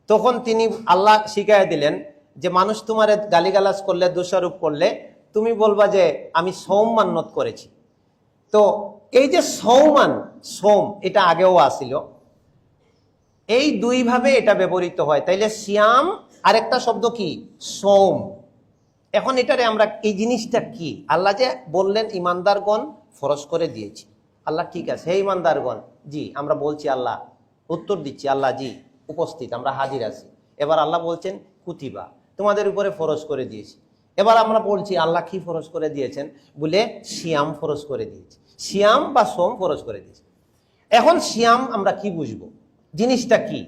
তখন তিনি আল্লাহ শিখাইয়া দিলেন যে মানুষ তোমার গালিগালাজ করলে, দোষারোপ করলে তুমি বলবা যে আমি সৌম মান্যত করেছি। তো এই যে সৌমান, সোম, এটা আগেও আসিল, এই দুই ভাবে এটা ব্যবহৃত হয়। তাইলে সিয়াম আরেকটা শব্দ কি? সোম। এখন এটারে আমরা এই জিনিসটা কি? আল্লাহ যে বললেন ইমানদারগণ ফরজ করে দিয়েছি। আল্লাহ ঠিক আছে, হে ইমানদারগণ, জি আমরা বলছি, আল্লাহ উত্তর দিচ্ছি, আল্লাহ জি উপস্থিত, আমরা হাজির আছি। এবার আল্লাহ বলছেন কুতিবা, তোমাদের উপরে ফরজ করে দিয়েছি। এবার আমরা বলছি আল্লাহ কি ফরজ করে দিয়েছেন? বলে সিয়াম ফরজ করে দিয়েছি, সিয়াম বা সোম ফরজ করে দিয়েছি। এখন সিয়াম আমরা কি বুঝবো? জিনিসটা কি?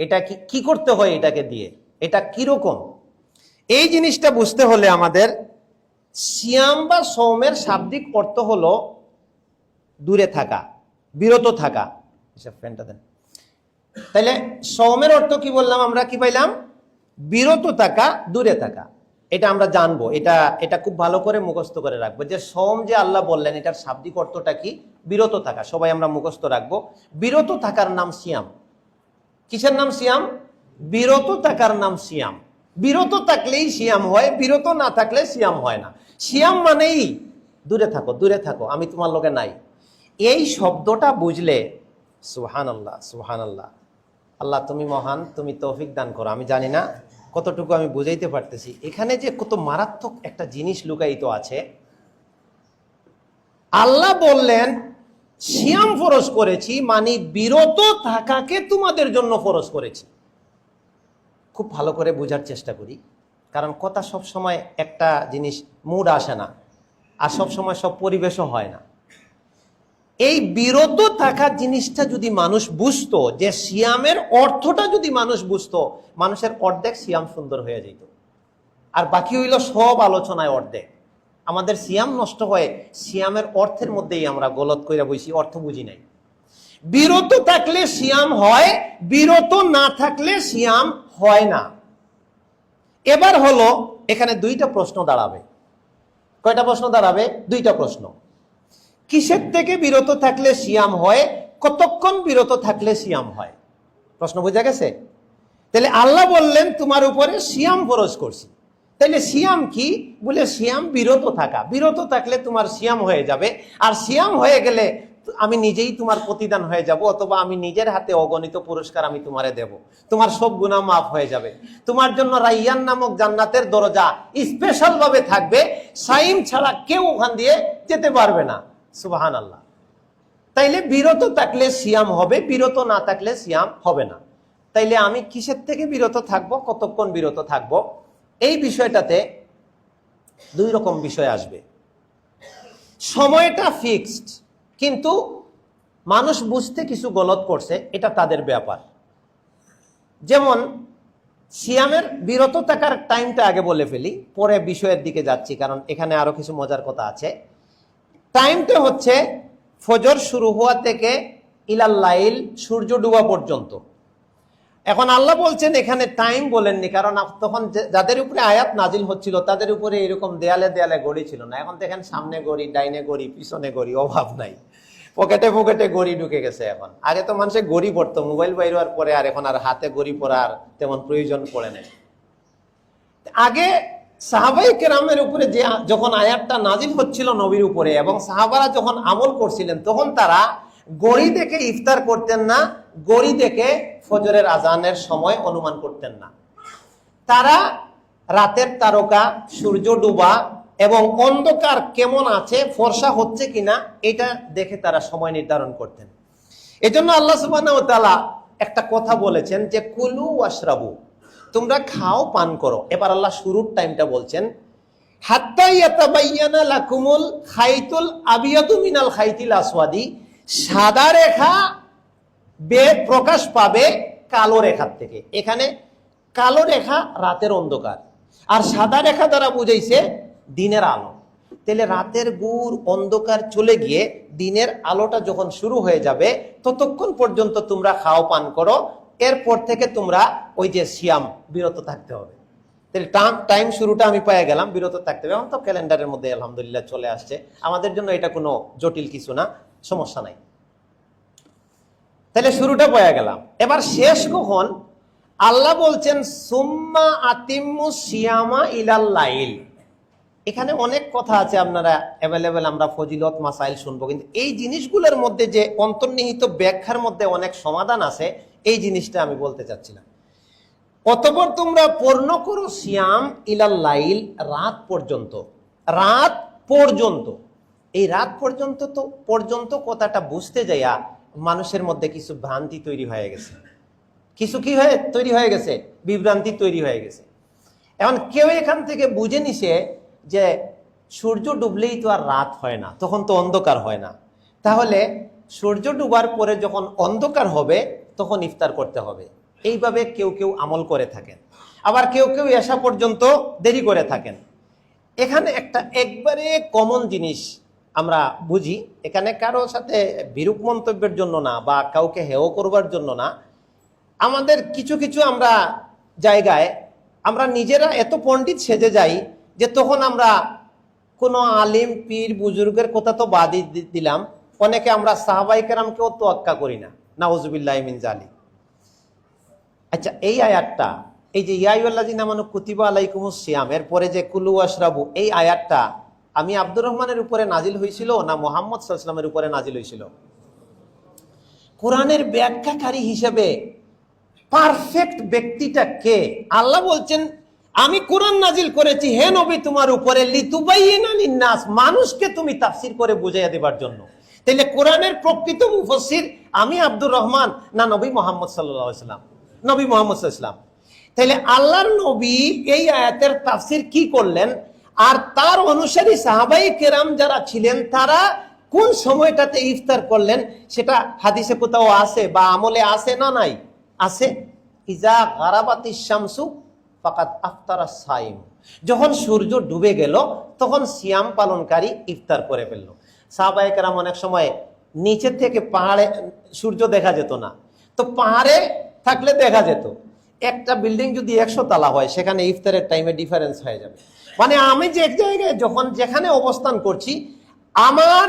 এটা কি করতে হয় এটাকে দিয়ে? এটা কিরকম? এই জিনিসটা বুঝতে হলে আমাদের সিয়াম বা সোমের শাব্দিক অর্থ হলো দূরে থাকা, বিরত থাকা। ফ্যানটা দেন। তাইলে সোমের অর্থ কি বললাম আমরা? কি পাইলাম? বিরত থাকা, দূরে থাকা। এটা আমরা জানবো, এটা খুব ভালো করে মুখস্থ করে রাখবো যে সোম যে আল্লাহ বললেন এটার শাব্দিক অর্থটা কি? বিরত থাকা। সবাই আমরা মুখস্থ রাখবো। বিরত থাকার নাম সিয়াম। কিসের নাম? সিয়াম। বিরত থাকার নাম সিয়াম। বিরত থাকলেই সিয়াম হয়, বিরত না থাকলে সিয়াম হয় না। সিয়াম মানেই দূরে থাকো, দূরে থাকো, আমি তোমার লগে নাই। এই শব্দটা বুঝলে, সুবহানাল্লাহ, সুবহানাল্লাহ, আল্লাহ তুমি মহান, তুমি তৌফিক দান করো। আমি জানি না কতটুকু আমি বুঝাইতে পারতেছি। এখানে যে কত মারাত্মক একটা জিনিস লুকায়িত আছে। আল্লাহ বললেন সিয়াম ফরজ করেছি, মানে বিরত থাকাকে তোমাদের জন্য ফরজ করেছি। খুব ভালো করে বোঝার চেষ্টা করি, কারণ কথা সব সময় একটা জিনিস মুড আসে না, আর সব সময় সব পরিবেশও হয় না। এই বিরত থাকা জিনিসটা যদি মানুষ বুঝতো, যে সিয়ামের অর্থটা যদি মানুষ বুঝতো, মানুষের অর্ধেক সিয়াম সুন্দর হয়ে যেত। আর বাকি হইল সব আলোচনায় অর্ধেক। আমাদের সিয়াম নষ্ট হয় সিয়ামের অর্থের মধ্যেই আমরা গলত কইরা বইছি, অর্থ বুঝি নাই। বিরত থাকলে সিয়াম হয়, বিরত না থাকলে সিয়াম হয় না। এবার হলো এখানে দুইটা প্রশ্ন দাঁড়াবে। কয়টা প্রশ্ন দাঁড়াবে? দুইটা প্রশ্ন। কিসের থেকে বিরত থাকলে সিয়াম হয়, কতক্ষণ বিরত থাকলে সিয়াম হয়? প্রশ্ন বোঝা গেছে? তাহলে আল্লাহ বললেন তোমার উপরে সিয়াম ফরজ করছি। তাহলে সিয়াম কি? বলে সিয়াম বিরত থাকা। বিরত থাকলে তোমার সিয়াম হয়ে যাবে, আর সিয়াম হয়ে গেলে আমি নিজেই তোমার প্রতিদান হয়ে যাব, অথবা আমি নিজের হাতে অগণিত পুরস্কার আমি তোমারে দেব, তোমার সব গুনাহ মাফ হয়ে যাবে। তোমার জন্য রাইয়ান নামক জান্নাতের দরজা স্পেশাল ভাবে থাকবে, সাইম ছাড়া কেউ ওখান দিয়ে যেতে পারবে না। সুবহানাল্লাহ। তাইলে বিরত থাকলে সিয়াম হবে, বিরত না থাকলে সিয়াম হবে না। তাইলে আমি কিসের থেকে বিরত থাকব, কতক্ষণ বিরত থাকব? এই বিষয়টাতে দুই রকম বিষয় আসবে। সময়টা ফিক্সড, কিন্তু মানুষ বুঝতে কিছু গলত করছে, এটা তাদের ব্যাপার। যেমন সিয়ামের বিরত থাকার টাইমটা আগে বলে ফেলি, পরে বিষয়ের দিকে যাচ্ছি, কারণ এখানে আরো কিছু মজার কথা আছে। টাইমটা হচ্ছে ফজর শুরু হওয়া থেকে ইলাল লাইল, সূর্য ডুবা পর্যন্ত। এখন আল্লাহ বলছেন এখানে টাইম বলেননি, কারণ তখন যাদের উপরে আয়াত নাজিল হচ্ছিল তাদের উপরে এরকম দেয়ালে দেয়ালে ঘড়ি ছিল না। এখন দেখেন সামনে ঘড়ি, ডাইনে ঘড়ি, পিছনে ঘড়ি, অভাব নাই। পকেটে পকেটে ঘড়ি ঢুকে গেছে এখন। আগে তো মানুষের ঘড়ি পড়তো, মোবাইল বাইর হওয়ার পরে আর এখন আর হাতে ঘড়ি পরার তেমন প্রয়োজন পড়ে না। আগে সাহাবাই কেরামের উপরে যে যখন আয়াতটা নাজিল হচ্ছিল নবীর উপরে, এবং সাহাবারা যখন আমল করছিলেন, তখন তারা ঘড়ি দেখে ইফতার করতেন না, ঘড়ি দেখে ফজরের আজানের সময় অনুমান করতেন না। তারা রাতের তারকা, সূর্য ডুবা এবং অন্ধকার কেমন আছে, ফর্সা হচ্ছে কিনা, এটা দেখে তারা সময় নির্ধারণ করতেন। এজন্য আল্লাহ সুবহানাহু ওয়া তাআলা একটা কথা বলেছেন যে কুলু ওয়াশরাবু, তোমরা খাও পান করো। এবার আল্লাহ শুরুর টাইমটা বলছেন, হাত্তা ইয়াতাবাইয়ানা লাকুমুল খাইতুল আবিয়াদু মিনাল খাইতিল আসওয়াদি, সাদা রেখা প্রকাশ পাবে কালো রেখার থেকে। এখানে কালো রেখা রাতের অন্ধকার, আর সাদা রেখা দ্বারা বুঝাইছে দিনের আলো। তাহলে রাতের গুড় অন্ধকার চলে গিয়ে দিনের আলোটা যখন শুরু হয়ে যাবে, ততক্ষণ পর্যন্ত তোমরা খাও পান করো। এরপর থেকে তোমরা ওই যে সিয়াম, বিরত থাকতে হবে। তাহলে টাইম শুরুটা আমি পেয়ে গেলাম, বিরত থাকতে হবে। এখন তো ক্যালেন্ডারের মধ্যে আলহামদুলিল্লাহ চলে আসছে, আমাদের জন্য এটা কোনো জটিল কিছু না, সমস্যা নাই। তাহলে শুরুটা পেয়ে গেলাম। এবার শেষ কখন? আল্লাহ বলছেন সুম্মা আতিম্মু সিয়ামা ইলাল লাইল। এখানে অনেক কথা আছে, আপনারা অ্যাভেলেবেল, আমরা ফজিলত মাসাইল শুনবো, কিন্তু এই জিনিসগুলোর মধ্যে যে অন্তর্নিহিত ব্যাখ্যার মধ্যে অনেক সমাধান আছে, এই জিনিসটা আমি বলতে চাচ্ছিলাম। অতঃপর তোমরা পূর্ণ করো সিয়াম ইলাল লাইল, রাত পর্যন্ত। রাত পর্যন্ত, এই রাত পর্যন্ত তো পর্যন্ত কথাটা বুঝতে যাইয়া মানুষের মধ্যে কিছু ভ্রান্তি তৈরি হয়ে গেছে। কিছু কি হয়ে তৈরি হয়ে গেছে? বিভ্রান্তি তৈরি হয়ে গেছে। এখন কেউ এখান থেকে বুঝে নিছে যে সূর্য ডুবলেই তো আর রাত হয় না, তখন তো অন্ধকার হয় না। তাহলে সূর্য ডুবার পরে যখন অন্ধকার হবে তখন ইফতার করতে হবে। এইভাবে কেউ কেউ আমল করে থাকেন, আবার কেউ কেউ এশা পর্যন্ত দেরি করে থাকেন। এখানে একটা একবারে কমন জিনিস আমরা বুঝি, এখানে কারো সাথে বিরূপ মন্তব্যের জন্য না, বা কাউকে হেয় করবার জন্য না। আমাদের কিছু কিছু আমরা জায়গায় আমরা নিজেরা এত পণ্ডিত সেজে যাই যে তখন আমরা কোনো আলিম পীর বুজুর্গের কথা তো বাদই দিলাম, অনেকে আমরা সাহাবায়ে কেরামকেও তোয়াক্কা করি না, নাউজুবিল্লাহি মিন জালিক। আচ্ছা, এই আয়াতটা, এই যে ইয়া আইয়ুহাল্লাযীনা আমানু কুতিবা আলাইকুমুস সিয়াম, এর পরে যে কুলু ওয়াশরাবু, এই আয়াতটা আমি আব্দুর রহমানের উপরে নাজিল হয়েছিল না মুহাম্মদ সাল্লাল্লাহু আলাইহি ওয়াসাল্লামের উপরে নাজিল হয়েছিল? কোরআনের ব্যাখ্যাকারী হিসেবে পারফেক্ট ব্যক্তিটা কে? আল্লাহ বলছেন আমি কোরআন নাজিল করেছি হে নবী তোমার উপরে, লিতুবাইয়িনা লিন-নাস, মানুষকে তুমি তাফসীর করে বুঝাইয়া দেবার জন্য। তাহলে কোরআনের প্রকৃত মুফাসসির আমি আব্দুর রহমান না নবী মুহাম্মদ সাল্লাল্লাহু আলাইহি ওয়াসাল্লাম? নবী মুহাম্মদ সাল্লাল্লাহু আলাইহি ওয়াসাল্লাম। তাহলে আল্লাহর নবী এই আয়াতের তাফসীর কি করলেন, আর তার অনুসারী সাহাবায়ে কেরাম যারা ছিলেন তারা কোন সময়টাতে ইফতার করলেন সেটা হাদিসে কোথাও আছে বা আমলে আছে না নাই? আছে। ইজা গারাবাতিশ শামসু ফাকাদ আফতারা সাইম, যখন সূর্য ডুবে গেল তখন সিয়াম পালনকারী ইফতার করে ফেললো। সাহাবায়ে কেরাম অনেক সময় নিচের থেকে পাহাড়ে সূর্য দেখা যেত না, তো পাহাড়ে থাকলে দেখা যেত। একটা বিল্ডিং যদি 100 তলা হয় সেখানে ইফতারের টাইমে ডিফারেন্স হয়ে যাবে। মানে আমি যে এক জায়গায় যখন যেখানে অবস্থান করছি, আমার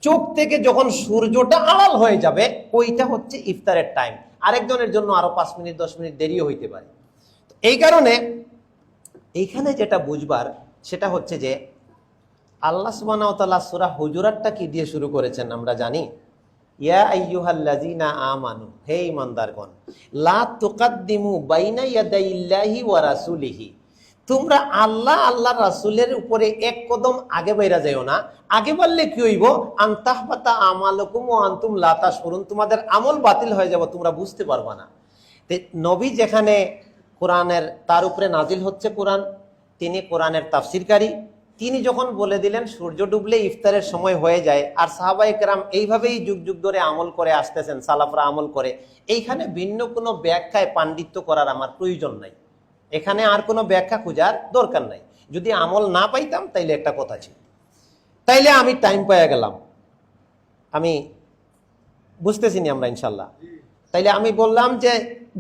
চোখ থেকে যখন সূর্যটা আড়াল হয়ে যাবে ওইটা হচ্ছে ইফতারের টাইম। আরেকজনের জন্য আরো 5 মিনিট 10 মিনিট দেরিও হইতে পারে। এই কারণে এইখানে যেটা বুঝবার সেটা হচ্ছে যে আল্লাহ সুবহানাহু ওয়া তাআলা সূরা হুজুরাতটা কি দিয়ে শুরু করেছেন আমরা জানি? ইয়া আইয়ুহাল্লাযীনা আমানু, হে ঈমানদারগণ, লা তুকাদ্দিমু বাইনা ইয়াদাইল্লাহি ওয়া রাসূলিহি, তোমরা আল্লাহ আল্লাহর রাসূলের উপরে এক কদম আগে বাইরা যাইও না। আগে বললে কি হইব? আনতাহবাতা আমালুকুম ওয়া আনতুম লা তাশউরুন, তোমাদের আমল বাতিল হয়ে যাবে, তোমরা বুঝতে পারবা না। নবী যেখানে কোরআনের তার উপরে নাজিল হচ্ছে কোরআন, তিনি কোরআনের তাফসিরকারী, তিনি যখন বলে দিলেন সূর্য ডুবলে ইফতারের সময় হয়ে যায়, আর সাহাবায়ে কেরাম এইভাবেই যুগ যুগ ধরে আমল করে আসতেছেন, সালাফরা আমল করে, এইখানে ভিন্ন কোনো ব্যাখ্যায় পাণ্ডিত্য করার আমার প্রয়োজন নাই। এখানে আর কোনো ব্যাখ্যা খোঁজার দরকার নাই। যদি আমল না পাইতাম তাইলে একটা কথা ছিল, তাইলে আমি টাইম পেয়ে গেলাম, আমি বুঝতেছি নি আমরা ইনশাল্লাহ। তাইলে আমি বললাম যে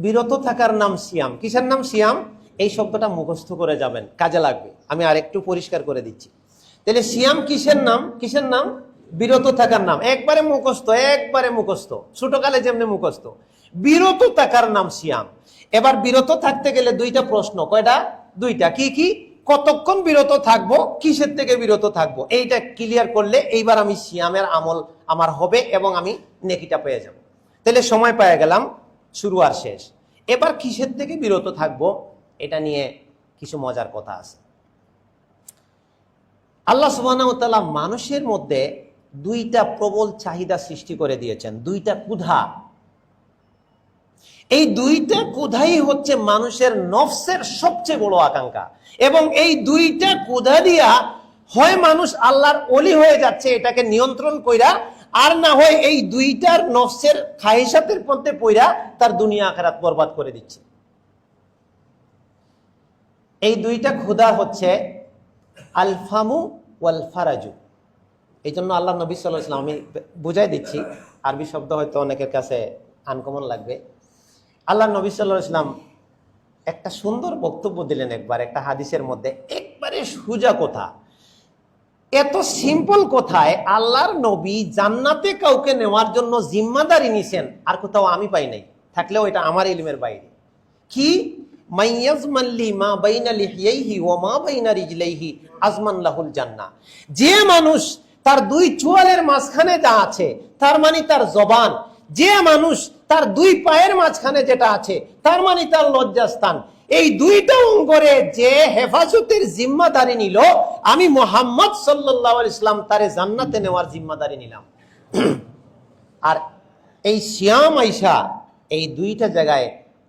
বিরত থাকার নাম সিয়াম। কিসের নাম সিয়াম? এই শব্দটা মুখস্থ করে যাবেন, কাজে লাগবে। আমি আরেকটু পরিষ্কার করে দিচ্ছি। তাহলে সিয়াম কিসের নাম? কিসের নাম? বিরত থাকার নাম। একবারে মুখস্থ, একবারে মুখস্থ, ছোটকালে যেমনি মুখস্থ। বিরত থাকার নাম সিয়াম। এবার বিরত থাকতে গেলে দুইটা প্রশ্ন। কয়টা? দুইটা। কি কি? কতক্ষণ বিরত থাকবো, কিসের থেকে বিরত থাকবো, এইটা ক্লিয়ার করলে এইবার আমি সিয়ামের আমল আমার হবে এবং আমি নেকিটা পেয়ে যাব। তাহলে সময় পেয়ে গেলাম, শুরু আর শেষ। এবার কিসের থেকে বিরত থাকবো, এটা নিয়ে কিছু মজার কথা আছে। আল্লাহ সুবহানাহু ওয়া তাআলা মানুষের মধ্যে দুইটা প্রবল চাহিদা সৃষ্টি করে দিয়েছেন, দুইটা ক্ষুধা। এই দুইটা ক্ষুধাই হচ্ছে মানুষের নফসের সবচেয়ে বড় আকাঙ্ক্ষা, এবং এই দুইটা ক্ষুধা দিয়া হয় মানুষ আল্লাহর ওলি হয়ে যাচ্ছে এটাকে নিয়ন্ত্রণ কইরা, আর না হয় এই দুইটার নফসের খাহিসাতের মধ্যে পইরা তার দুনিয়া আখিরাত বরবাদ করে দিচ্ছে। এই দুইটা ক্ষুধা হচ্ছে আলফামু ওয়াল ফারাজু। এই জন্য আল্লাহ নবী সাল্লাল্লাহু আলাইহি ওয়াসাল্লাম, আমি বুঝাই দিচ্ছি, আরবি শব্দ হয়তো অনেকের কাছে আনকমন লাগবে। আল্লাহ নবী সাল্লাল্লাহু আলাইহি ওয়াসাল্লাম একটা সুন্দর বক্তব্য দিলেন একবার, একটা হাদিসের মধ্যে, একবারে সোজা কথা, এত সিম্পল কথায় আল্লাহর নবী জান্নাতে কাউকে নেওয়ার জন্য জিম্মাদারি নিছেন, আর কোথাও আমি পাই নাই, থাকলেও এটা আমার ইলমের বাইরে। কি? মাইয়াজমাল্লি মা বাইনা লিহিয়াইহি ওয়া মা বাইনা রিজলাইহি আজমান লাহুল জান্নাহ। যে মানুষ তার দুই চোয়ালের মাঝখানে যা আছে, তার মানে তার জবান, যে মানুষ তার দুই পায়ের মাঝখানে যেটা আছে, তার মানে তার লজ্জাস্থান, এই দুইটা অঙ্গরে যে হেফাজতের জিম্মাদারি নিল, আমি মুহাম্মদ সাল্লাল্লাহু আলাইহি ওয়াসাল্লাম তারে জান্নাতে নেওয়ার জিম্মাদারি নিলাম। আর এই সিয়াম আইসা এই দুইটা জায়গায়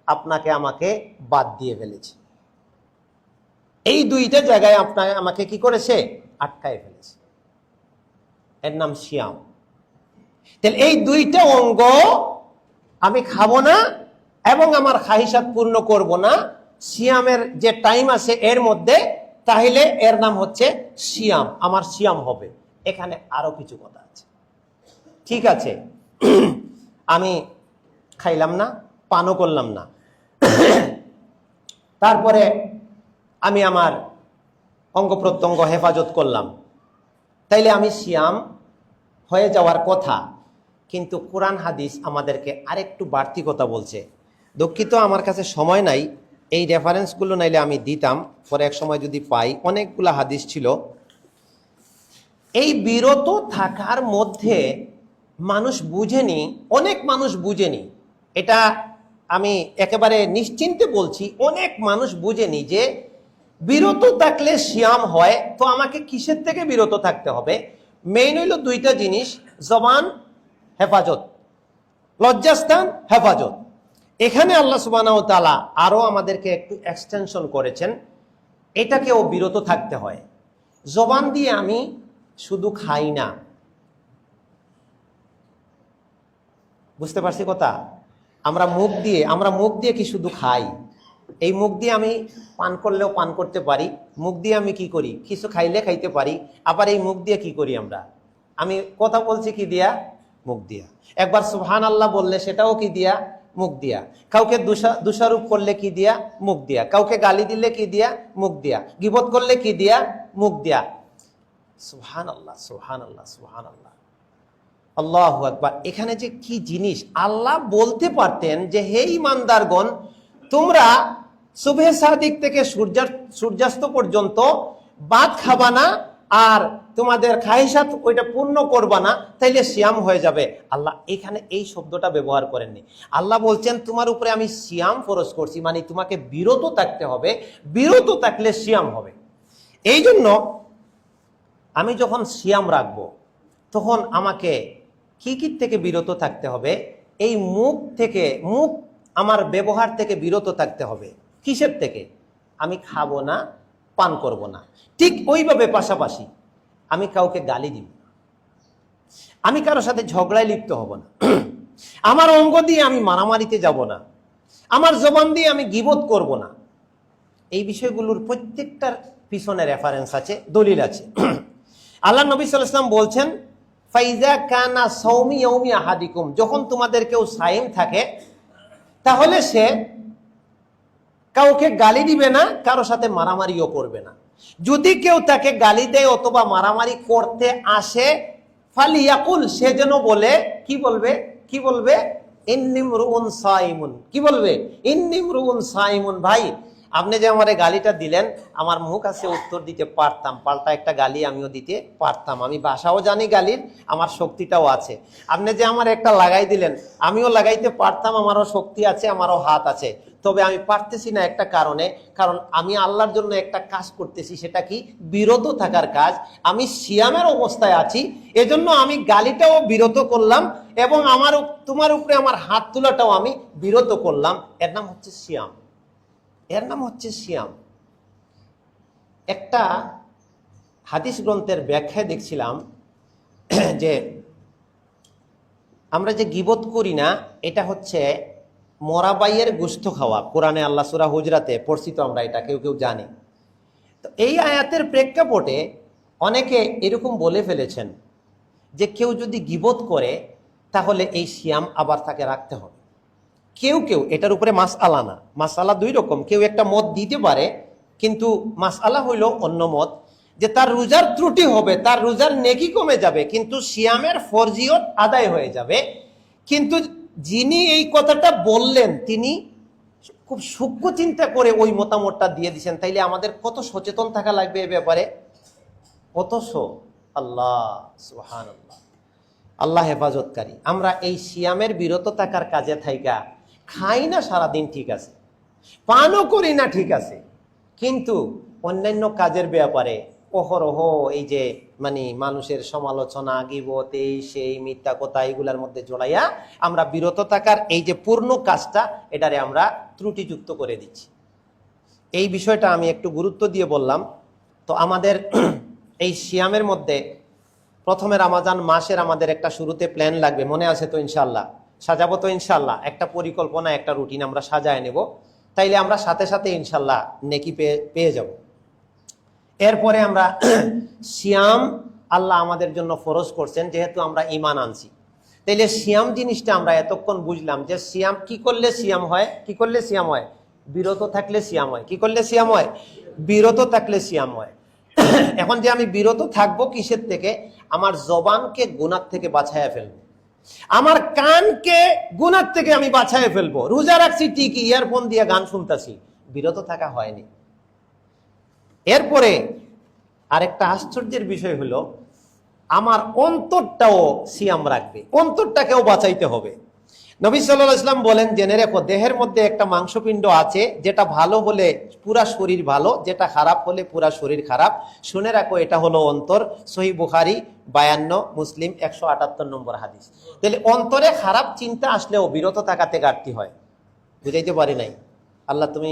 আপনাকে আমাকে বাদ দিয়ে ফেলেছে। এই দুইটা জায়গায় আপনাকে আমাকে কি করেছে? আটকায় ফেলেছে। এর নাম সিয়াম। তাহলে এই দুইটা অঙ্গ আমি খাবো না এবং আমার খাহিসাত পূর্ণ করব না সিয়ামের যে টাইম আছে এর মধ্যে, তাহলে এর নাম হচ্ছে সিয়াম, আমার সিয়াম হবে। এখানে আরো কিছু কথা আছে। ঠিক আছে, আমি খাইলাম না, পানও করলাম না, তারপরে আমি আমার অঙ্গ প্রত্যঙ্গ হেফাজত করলাম, তাইলে আমি সিয়াম হয়ে যাওয়ার কথা। কিন্তু কোরআন হাদিস আমাদেরকে আরেকটু বাড়তি কথা বলছে। দুঃখিত, আমার কাছে সময় নাই, এই রেফারেন্সগুলো নাইলে আমি দিতাম, পরে এক সময় যদি পাই। অনেকগুলা হাদিস ছিল। এই বিরত থাকার মধ্যে মানুষ বুঝেনি, অনেক মানুষ বুঝেনি, এটা আমি একেবারে নিশ্চিন্তে বলছি, অনেক মানুষ বুঝেনি যে বিরত থাকলে সিয়াম হয়। তো আমাকে কিসের থেকে বিরত থাকতে হবে? মেইন হইল দুইটা জিনিস, জবান হেফাজত, লজ্জাস্থান হেফাজত। এখানে আল্লাহ সুবহানাহু ওয়া তাআলা আরো আমাদেরকে একটু এক্সটেনশন করেছেন, এটাকেও বিরত থাকতে হয়। জবান দিয়ে আমি শুধু খাই না, বুঝতে পারছি কথা? আমরা মুখ দিয়ে কি শুধু খাই? এই মুখ দিয়ে আমি পান করলেও পান করতে পারি। মুখ দিয়ে আমি কি করি? কিছু খাইলে খাইতে পারি। আবার এই মুখ দিয়ে কি করি আমরা? আমি কথা বলছি কি দিয়া? মুখ দিয়া। একবার সুবহানাল্লাহ বললে সেটাও কি দিয়া? মুখ দিয়া। কাউকে দোষারোপ করলে কি দিয়া? মুখ দিয়া। কাউকে গালি দিলে কি দিয়া? মুখ দিয়া। গীবত করলে কি দিয়া? মুখ দিয়া। সুবহানাল্লাহ, সুবহানাল্লাহ, সুবহানাল্লাহ, আল্লাহু আকবার। এখানে যে কি জিনিস! আল্লাহ বলতে পারতেন যে হে ঈমানদারগণ, তোমরা সুবহে সাদিক থেকে সূর্যাস্ত পর্যন্ত ভাত খাবা না আর তোমাদের খাহিসাত ওইটা পূর্ণ করবা না, তাইলে সিয়াম হয়ে যাবে। আল্লাহ এখানে এই শব্দটা ব্যবহার করেননি। আল্লাহ বলছেন তোমার উপরে আমি সিয়াম ফরজ করছি, মানে তোমাকে বিরত থাকতে হবে, বিরত থাকলে সিয়াম হবে। এই জন্য আমি যখন সিয়াম রাখবো তখন আমাকে কি কি থেকে বিরত থাকতে হবে? এই মুখ আমার ব্যবহার থেকে বিরত থাকতে হবে। কিসের থেকে? আমি খাবো না, পান করব না। ঠিক ওইভাবে পাশাপাশি আমি কাউকে গালি দিব না, আমি কারোর সাথে ঝগড়ায় লিপ্ত হব না, আমার অঙ্গ দিয়ে আমি মারামারিতে যাব না, আমার জবান দিয়ে আমি গীবত করব না। এই বিষয়গুলোর প্রত্যেকটার পিছনে রেফারেন্স আছে, দলিল আছে। আল্লাহ নবী সাল্লাল্লাহু আলাইহি ওয়াসাল্লাম বলছেন, ফাইজা কানা সাওমি ইয়াউমি আহাদিকুম, যখন তোমাদের কেউ সাইম থাকে তাহলে সে কাউকে গালি দিবে না, কারো সাথে মারামারিও করবে না। যদি কেউ তাকে গালি দেয় অথবা মারামারি করতে আসে, ফালিয়াকুল, সে যেন বলে, কি বলবে? কি বলবে? ইন্নী মরউন সাইমুন। কি বলবে? ইন্নী মরউন সাইমুন। ভাই, আপনি যে আমার গালিটা দিলেন, আমার মুখ আছে উত্তর দিতে পারতাম, পাল্টা একটা গালি আমিও দিতে পারতাম, আমি ভাষাও জানি গালির, আমার শক্তিটাও আছে। আপনি যে আমার একটা লাগাই দিলেন, আমিও লাগাইতে পারতাম, আমারও শক্তি আছে, আমারও হাত আছে, তবে আমি পারতেছি না একটা কারণে, কারণ আমি আল্লাহর জন্য একটা কাজ করতেছি। সেটা কি? বিরত থাকার কাজ। আমি সিয়ামের অবস্থায় আছি, এজন্য আমি গালিটাও বিরত করলাম এবং তোমার উপরে আমার হাত তোলাটাও আমি বিরত করলাম। এর নাম হচ্ছে সিয়াম, এর নাম হচ্ছে সিয়াম। একটা হাদিস গ্রন্থের ব্যাখ্যায় দেখছিলাম যে আমরা যে গীবত করি না, এটা হচ্ছে মরাবাইয়ের গোশত খাওয়া। কোরআনে আল্লাহ সূরা হুজরাতে পড়ছি তো আমরা, এটা কেউ কেউ জানে। তো এই আয়াতের প্রেক্ষাপটে অনেকে এরকম বলে ফেলেছেন যে কেউ যদি গীবত করে তাহলে এই সিয়াম আবার তাকে রাখতে হবে। কেউ কেউ এটার উপরে মাসআলা না, মাসআলা দুই রকম। কেউ একটা মত দিতে পারে, কিন্তু মাসআলা হইল অন্য মত, যে তার রোজার ত্রুটি হবে, তার রোজার নেকি কমে যাবে, কিন্তু সিয়ামের ফরজিয়ত আদায় হয়ে যাবে। কিন্তু যিনি এই কথাটা বললেন তিনি খুব সূক্ষ্ম চিন্তা করে ওই মতামতটা দিয়ে দিয়েছেন। তাইলে আমাদের কত সচেতন থাকা লাগবে এ ব্যাপারে, আল্লাহ সুবহানাল্লাহ, আল্লাহ হেফাজতকারী। আমরা এই সিয়ামের বিরত থাকার কাজে থাইকা খাই না সারাদিন, ঠিক আছে, পানও করি না, ঠিক আছে, কিন্তু অন্যান্য কাজের ব্যাপারে অহরহ এই যে মানুষের সমালোচনা, গীবত, এই সেই মিথ্যা কথা, এইগুলার মধ্যে জড়াইয়া আমরা বিরত থাকার এই যে পূর্ণ কাজটা, এটারে আমরা ত্রুটিযুক্ত করে দিচ্ছি। এই বিষয়টা আমি একটু গুরুত্ব দিয়ে বললাম। তো আমাদের এই সিয়ামের মধ্যে প্রথমে রমজান মাসের আমাদের একটা শুরুতে প্ল্যান লাগবে, মনে আছে তো? ইনশাল্লাহ সাজাবো তো, ইনশাল্লাহ একটা পরিকল্পনা, একটা রুটিন আমরা সাজায় নেব, তাইলে আমরা সাথে সাথে ইনশাল্লাহ নেকি পেয়ে যাব। এরপরে আমরা সিয়াম আল্লাহ আমাদের জন্য ফরজ করছেন, যেহেতু আমরা ঈমান আনছি, তাইলে সিয়াম জিনিসটা আমরা এতক্ষণ বুঝলাম যে সিয়াম কি করলে সিয়াম হয়? কি করলে সিয়াম হয়? বিরত থাকলে সিয়াম হয়। কি করলে সিয়াম হয়? বিরত থাকলে সিয়াম হয়। এখন যে আমি বিরত থাকবো কিসের থেকে? আমার জবানকে গুনাহ থেকে বাঁচাইয়া ফেলবো, আমার কানকে গুনাহ থেকে আমি বাঁচাইয়া ফেলবো। রোজা রাখছি ঠিকই, ইয়ারফোন দিয়ে গান শুনতেছি, বিরত থাকা হয়নি। এরপরে আরেকটা আশ্চর্যের বিষয় হলো, আমার অন্তরটাও সিয়াম রাখবে, অন্তরটাকেও বাঁচাইতে হবে। নবী সাল্লাল্লাহু আলাইহি ওয়াসাল্লাম বলেন, জেনে রেখো, দেহের মধ্যে একটা মাংসপিণ্ড আছে, যেটা ভালো হলে পুরা শরীর ভালো, যেটা খারাপ হলে পুরা শরীর খারাপ। শুনে রাখো, এটা হলো অন্তর। সহিহ বুখারী 52, মুসলিম 178 নম্বর হাদিস। তাহলে অন্তরে খারাপ চিন্তা আসলেও বিরত থাকাতে ঘাটতি হয়। বুঝাইতে পারি নাই? আল্লাহ তুমি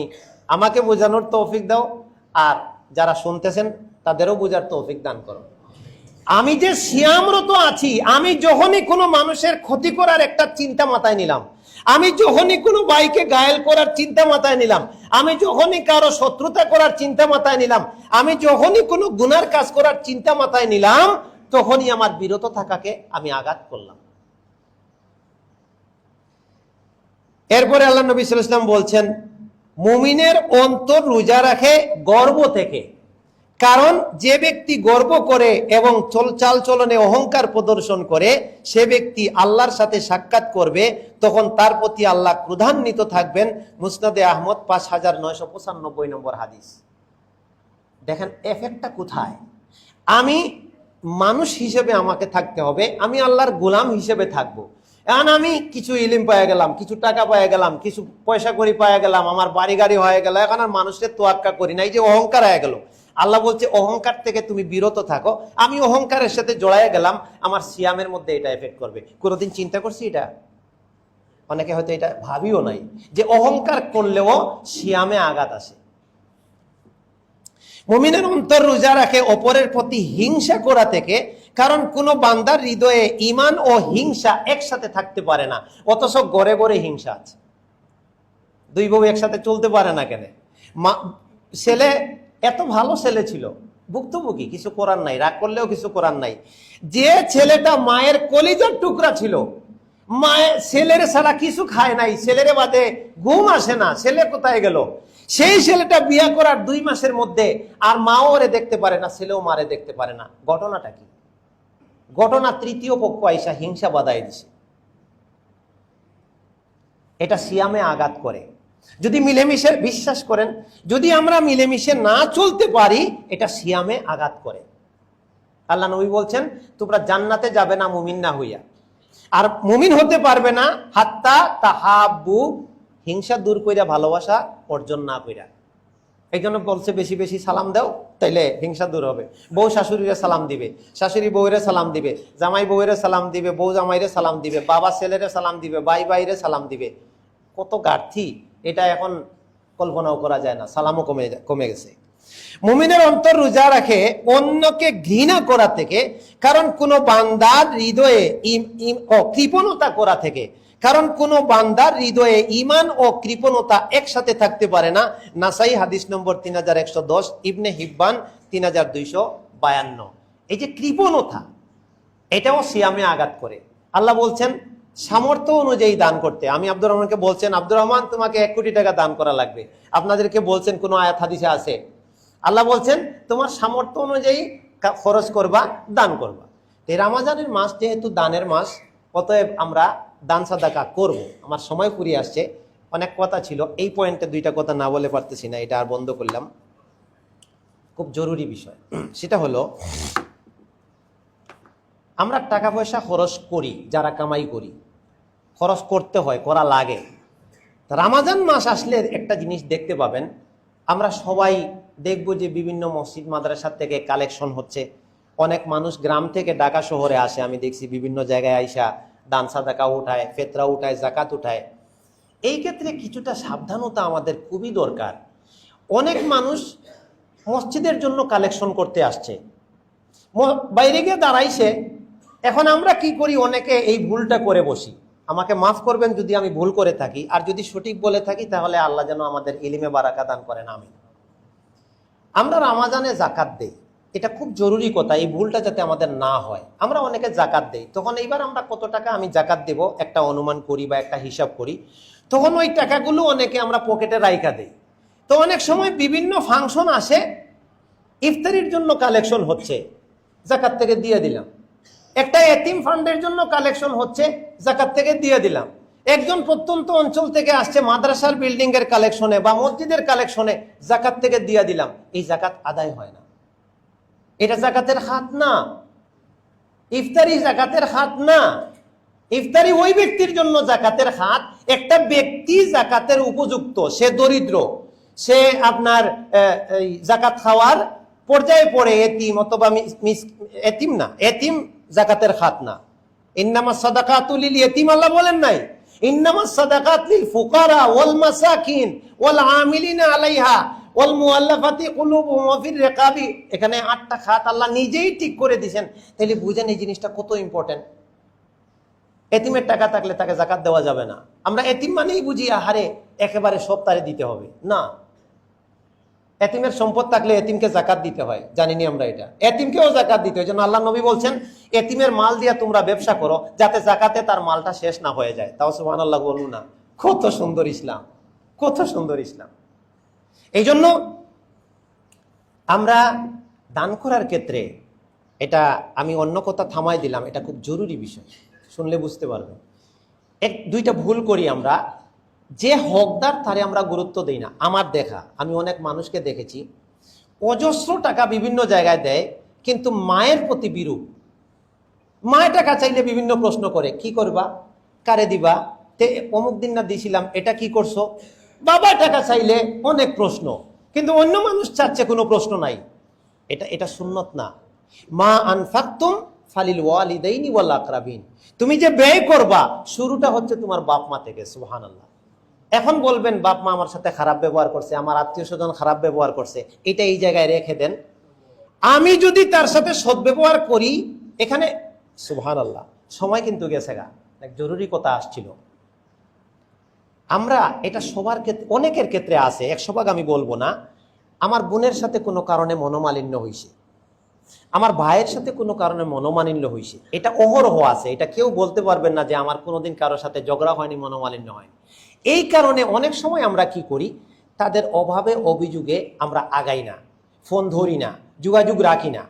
আমাকে বোঝানোর তৌফিক দাও, আর যারা শুনতেছেন তাদেরও বোঝার তৌফিক দান করো। আমি যে সিয়ামরত আছি, আমি যখনই কোনো মানুষের ক্ষতি করার একটা চিন্তা মাথায় নিলাম, আমি যখনই কোনো ভাইকে ঘায়েল করার চিন্তা মাথায় নিলাম, আমি যখনই কারো শত্রুতা করার চিন্তা মাথায় নিলাম, আমি যখনই কোনো গুনার কাজ করার চিন্তা মাথায় নিলাম, তখনই আমার বিরত থাকাকে আমি আঘাত করলাম। এরপরে আল্লাহ নবী সাল্লাল্লাহু আলাইহি ওয়াসাল্লাম বলছেন, মুমিনের অন্তর রোজা রাখে গর্ব থেকে। কারণ যে ব্যক্তি গর্ব করে এবং চাল চলনে অহংকার প্রদর্শন করে, সে ব্যক্তি আল্লাহর সাথে সাক্ষাৎ করবে, তখন তার প্রতি আল্লাহ ক্রোধান্বিত থাকবেন। মুসনাদে আহমদ 5995 নম্বর হাদিস। দেখেন এফেক্টটা কোথায়? আমি মানুষ হিসেবে আমাকে থাকতে হবে, আমি আল্লাহর গোলাম হিসেবে থাকবো। এখন আমি কিছু ইলিম পায়ে গেলাম, কিছু টাকা পায়ে গেলাম, কিছু পয়সা করি পায়ে গেলাম, আমার বাড়ি গাড়ি হয়ে গেল, এখন আর মানুষের তোয়াক্কা করি না, এই যে অহংকার হয়ে গেল। আল্লাহ বলছে অহংকার থেকে তুমি বিরত থাকো। আমি অহংকারের সাথে জড়ায় গেলাম, আমার সিয়ামের মধ্যে এটা এফেক্ট করবে। কোনোদিন চিন্তা করছি এটা? অনেকে হয়তো এটা ভাবিও নাই যে অহংকার করলেও সিয়ামে আঘাত আসে। মুমিনের অন্তর রোজা রাখে অপরের প্রতি হিংসা করা থেকে। কারণ কোন বান্দার হৃদয়ে ঈমান ও হিংসা একসাথে থাকতে পারে না, অথচ গড়ে গড়ে হিংসা আছে। দুই বউ একসাথে চলতে পারে না কেন? ছেলে এত ভালো ছেলে ছিল, ভুক্তভোগী, কিছু করার নাই, রাগ করলেও কিছু করার নাই। যে ছেলেটা মায়ের কলিজার টুকরা ছিল, মায়ের ছেলের ছাড়া কিছু খায় নাই, ছেলের বাদে ঘুম আসে না, ছেলে কোথায় গেল? সেই ছেলেটা বিয়ে করার 2 মাসের মধ্যে আর মাও ওরে দেখতে পারে না, ছেলেও মারে দেখতে পারে না। ঘটনাটা কি? ঘটনা তৃতীয় পক্ষ আইসা হিংসা বাধাই দিছে। এটা সিয়ামে আঘাত করে। যদি মিলেমিশে, বিশ্বাস করেন, যদি আমরা মিলেমিশে না চলতে পারি, এটা সিয়ামে আঘাত করে। আল্লাহ নবী বলছেন, তোমরা জান্নাতে যাবে না মুমিন না হইয়া, আর মুমিন হতে পারবে না হাত্তা তাহাব্বু, হিংসা দূর কইরা ভালোবাসা অর্জন না কইরা। এই জন্য বলছে বেশি বেশি সালাম দাও, তাইলে হিংসা দূর হবে। বউ শাশুড়িরে সালাম দিবে, শাশুড়ি বউরে সালাম দিবে, জামাই বউরে সালাম দিবে, বউ জামাইরে সালাম দিবে, বাবা ছেলেরে সালাম দিবে, ভাই ভাইরে সালাম দিবে। কত গার্থী, এটা এখন কল্পনাও করা যায় না। সালামও কমে গেছে। মুমিনের অন্তর রোজা রাখে অন্যকে ঘৃণা করা থেকে। কারণ কোন বান্দার হৃদয়ে কৃপণতা করা থেকে। কারণ কোন বান্দার হৃদয়ে ঈমান ও কৃপণতা একসাথে থাকতে পারে না। নাসাই হাদিস নম্বর 3110, ইবনে হিব্বান 3252। এই যে কৃপণতা, এটাও সিয়ামে আঘাত করে। আল্লাহ বলছেন সামর্থ্য অনুযায়ী দান করতে। আমি আব্দুর রহমানকে বলছেন, আব্দুর রহমান তোমাকে 1 কোটি টাকা দান করা লাগবে। আপনাদেরকে বলছেন কোন আয়াত হাদিসে আছে? আল্লাহ বলছেন তোমার সামর্থ্য অনুযায়ী খরচ করবা, দান করবা। এই রমজানের মাস যেহেতু দানের মাস, অতএব আমরা দান সাদাকা করব। আমার সময় ফুরিয়ে আসছে, অনেক কথা ছিল, এই পয়েন্টে 2টা কথা না বলে পারতেছি না, এটা আর বন্ধ করলাম। খুব জরুরি বিষয়, সেটা হলো আমরা টাকা পয়সা খরচ করি, যারা কামাই করি, খরচ করতে হয়, করা লাগে। রমজান মাস আসলে একটা জিনিস দেখতে পাবেন, আমরা সবাই দেখব যে বিভিন্ন মসজিদ মাদ্রাসা থেকে কালেকশন হচ্ছে। অনেক মানুষ গ্রাম থেকে ঢাকা শহরে আসে, আমি দেখছি বিভিন্ন জায়গায় আইসা দান সাদাকা উঠায়, ফেতরা উঠায়, জাকাত উঠায়। এই ক্ষেত্রে কিছুটা সাবধানতা আমাদের খুবই দরকার। অনেক মানুষ মসজিদের জন্য কালেকশন করতে আসছে, বাইরে গিয়ে দাঁড়াইছে। এখন আমরা কি করি, অনেকে এই ভুলটা করে বসি। আমাকে মাফ করবেন যদি আমি ভুল করে থাকি, আর যদি সঠিক বলে থাকি তাহলে আল্লাহ যেন আমাদের ইলমে বারাকা দান করেন, আমিন। আমরা রমজানে জাকাত দেই, এটা খুব জরুরি কথা, এই ভুলটা যাতে আমাদের না হয়। আমরা অনেকে জাকাত দেই, তখন এইবার আমরা কত টাকা আমি জাকাত দেব একটা অনুমান করি বা একটা হিসাব করি, তখন ওই টাকাগুলো অনেকে আমরা পকেটে রাইখা দেই। তো অনেক সময় বিভিন্ন ফাংশন আসে, ইফতারির জন্য কালেকশন হচ্ছে, জাকাত থেকে দিয়ে দিলাম। একটা এতিম ফান্ডের জন্য কালেকশন হচ্ছে, জাকাত থেকে দিয়ে দিলাম। একজন প্রত্যন্ত অঞ্চল থেকে আসছে, মাদ্রাসার বিল্ডিং এর কালেকশনে বা মসজিদের কালেকশনে, জাকাত থেকে দিয়ে দিলাম। এই জাকাত আদায় হয় না, এটা জাকাতের হাত না। ইফতারি জাকাতের হাত না। ইফতারি ওই ব্যক্তির জন্য জাকাতের হাত, একটা ব্যক্তি জাকাতের উপযুক্ত, সে দরিদ্র, সে আপনার জাকাত খাওয়ার পর্যায়ে পড়ে, এতিম অথবা এতিম না, এতিম জাকাতের হাত না। ইন্নামাস সাদাকাতু লিল ইয়াতীম, আল্লাহ বলেন নাই? ইন্নামাস সাদাকাতু লিল ফুকারা ওয়াল মাসাকিন ওয়াল আমিলিনা আলাইহা ওয়াল মুআল্লাফাতি কুলুবুহুম ওয়া ফির রিকাবি, এখানে 8টা খাত আল্লাহ নিজেই ঠিক করে দিয়েছেন। তাহলে বুঝেন এই জিনিসটা কত ইম্পর্টেন্ট। এতিমের টাকা থাকলে তাকে যাকাত দেওয়া যাবে না। আমরা এতিম মানেই বুঝি আহারে একেবারে সব তারে দিতে হবে, না। এতিমের সম্পদ থাকলে এতিমকে যাকাত দিতে হয়, জানিনি আমরা এটা। এতিমকেও যাকাত দিতে হয়, যেন আল্লাহ নবী বলছেন এতিমের মাল দিয়ে তোমরা ব্যবসা করো যাতে যাকাতে তার মালটা শেষ না হয়ে যায়। তাও সুবহানাল্লাহ বলুন না। কত সুন্দর ইসলাম, কত সুন্দর ইসলাম। এই জন্য আমরা দান করার ক্ষেত্রে, এটা আমি অন্য কথা থামাই দিলাম, এটা খুব জরুরি বিষয়, শুনলে বুঝতে পারবেন। দুইটা ভুল করি আমরা, যে হকদার তারে আমরা গুরুত্ব দেই না। আমার দেখা, আমি অনেক মানুষকে দেখেছি অজস্র টাকা বিভিন্ন জায়গায় দেয়, কিন্তু মায়ের প্রতি বিরূপ। মায়ের টাকা চাইলে বিভিন্ন প্রশ্ন করে, কি করবা, কারে দিবা, তে অমুক দিন না দিছিলাম, এটা কি করছো। বাবা টাকা চাইলে অনেক প্রশ্ন, কিন্তু অন্য মানুষ চাচ্ছে কোনো প্রশ্ন নাই। এটা সুন্নত না। মা আনফাকতুম ফালিল ওয়ালিদাইনি ওয়াল আকরাবিন, তুমি যে ব্যয় করবা শুরুটা হচ্ছে তোমার বাপ মা থেকে। সুবহানাল্লাহ। এখন বলবেন বাপ মা আমার সাথে খারাপ ব্যবহার করছে, আমার আত্মীয় স্বজন খারাপ ব্যবহার করছে, এটা এই জায়গায় রেখে দেন। আমি যদি তার সাথে সদ্ব্যবহার করি, এখানে সুবহানাল্লাহ সময় কিন্তু গেছে গা, এক জরুরি কথা আসছিল। আমরা এটা সবার ক্ষেত্রে, অনেকের ক্ষেত্রে আছে, 100% আমি বলবো না। আমার বোনের সাথে কোনো কারণে মনোমালিন্য হয়েছে, আমার ভাইয়ের সাথে কোনো কারণে মনোমালিন্য হয়েছে, এটা অহরহ আছে। এটা কেউ বলতে পারবেন না যে আমার কোনোদিন কারোর সাথে ঝগড়া হয়নি, মনোমালিন্য হয়নি। এই কারণে অনেক সময় আমরা কি করি, তাদের অভাবে অভিযোগে আমরা আগাই না, ফোন ধরি না, যোগাযোগ রাখি না।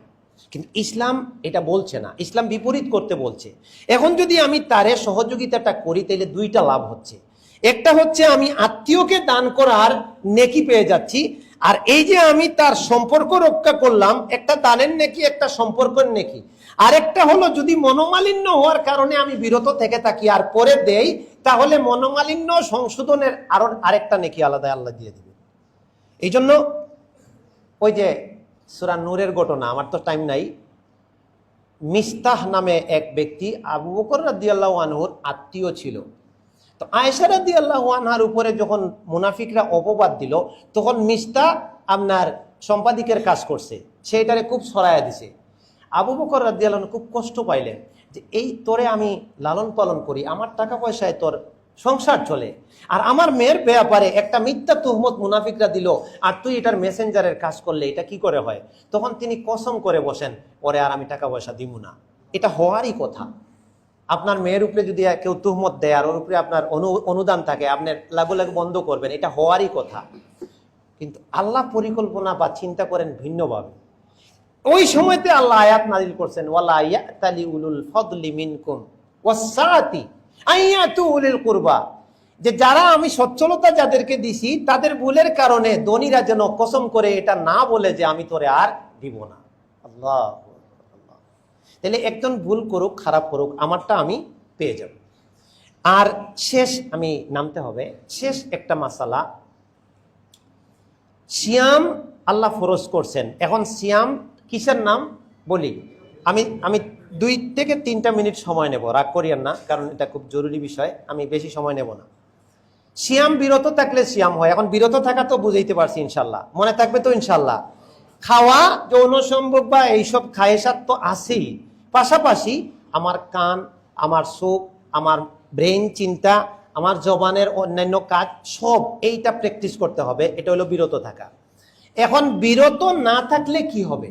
কিন্তু ইসলাম এটা বলছে না, ইসলাম বিপরীত করতে বলছে। এখন যদি আমি তারে সহযোগিতাটা করি, তাহলে দুইটা লাভ হচ্ছে। একটা হচ্ছে আমি আত্মীয়কে দান করার নেকি পেয়ে যাচ্ছি, আর এই যে আমি তার সম্পর্ক রক্ষা করলাম, একটা দানের নেকি, একটা সম্পর্কের নেকি। আরেকটা হলো যদি মনোমালিন্য হওয়ার কারণে আমি বিরত থেকে থাকি আর পরে দেই, তাহলে মনোমালিন্য সংশোধনের আরেকটা নেকি আলাদা আল্লাহ দিয়ে দিবে। এই জন্য ওই যে সূরা নূরের ঘটনা, আমার তো টাইম নাই। মিস্তাহ নামে এক ব্যক্তি আবু বকর রাদিয়াল্লাহু আনহুর আত্মীয় ছিল। তো আয়েশা রাদিয়াল্লাহু আনহার উপরে যখন মুনাফিকরা অপবাদ দিল, তখন মিস্তাহ আপনার সম্পাদিকের কাজ করছে, সেটারে খুব ছড়াইয়া দিছে। আবু বকর রাদিয়াল্লাহু আনহু খুব কষ্ট পাইলেন যে এই তোরে আমি লালন পালন করি, আমার টাকা পয়সায় তোর সংসার চলে, আর আমার মেয়ের ব্যাপারে একটা মিথ্যা তুহমত মুনাফিকরা দিল, আর তুই এটার মেসেঞ্জারের কাজ করলে এটা কি করে হয়। তখন তিনি কসম করে বসেন, ওরে আর আমি টাকা পয়সা দিব না। এটা হওয়ারই কথা। আপনার মেয়ের উপরে যদি কেউ তুহমত দেয় আর ওর উপরে আপনার অনুদান থাকে, আপনি লাগু লাগু বন্ধ করবেন, এটা হওয়ারই কথা। কিন্তু আল্লাহ পরিকল্পনা বা চিন্তা করেন ভিন্নভাবে। ওই সময়তে আল্লাহ আয়াত নাযিল করছেন, ওয়ালা ইয়াতালি উলুল ফাদলি মিনকুম ওয়াসসাআতি আইয়াতু উলিল কুরবা, যে যারা আমি সচ্ছলতা যাদেরকে দিছি, তাদের ভুলের কারণে ধনীরা যেন কসম করে এটা না বলে যে আমি তোরে আর দিব না। আল্লাহ, তাহলে একজন ভুল করুক, খারাপ করুক, আমারটা আমি পেয়ে যাব। আর শেষ আমি নামতে হবে, শেষ একটা মাসালা, সিয়াম আল্লাহ ফরজ করছেন। এখন সিয়াম কিসের নাম বলি, আমি 2 থেকে 3টা মিনিট সময় নেব, রাগ করিয়েন না, কারণ এটা খুব জরুরি বিষয়, আমি বেশি সময় নেব না। সিয়াম বিরত থাকলে সিয়াম হয়। এখন বিরত থাকা তো বুঝাইতে পারছি, ইনশাল্লাহ মনে থাকবে তো ইনশাল্লাহ। খাওয়া, যৌন সম্ভোগ বা এইসব খায়েশাত তো আছেই, পাশাপাশি আমার কান, আমার চোখ, আমার ব্রেন চিন্তা, আমার জবানের অন্যান্য কাজ সব এইটা প্র্যাকটিস করতে হবে। এটা হলো বিরত থাকা। এখন বিরত না থাকলে কি হবে,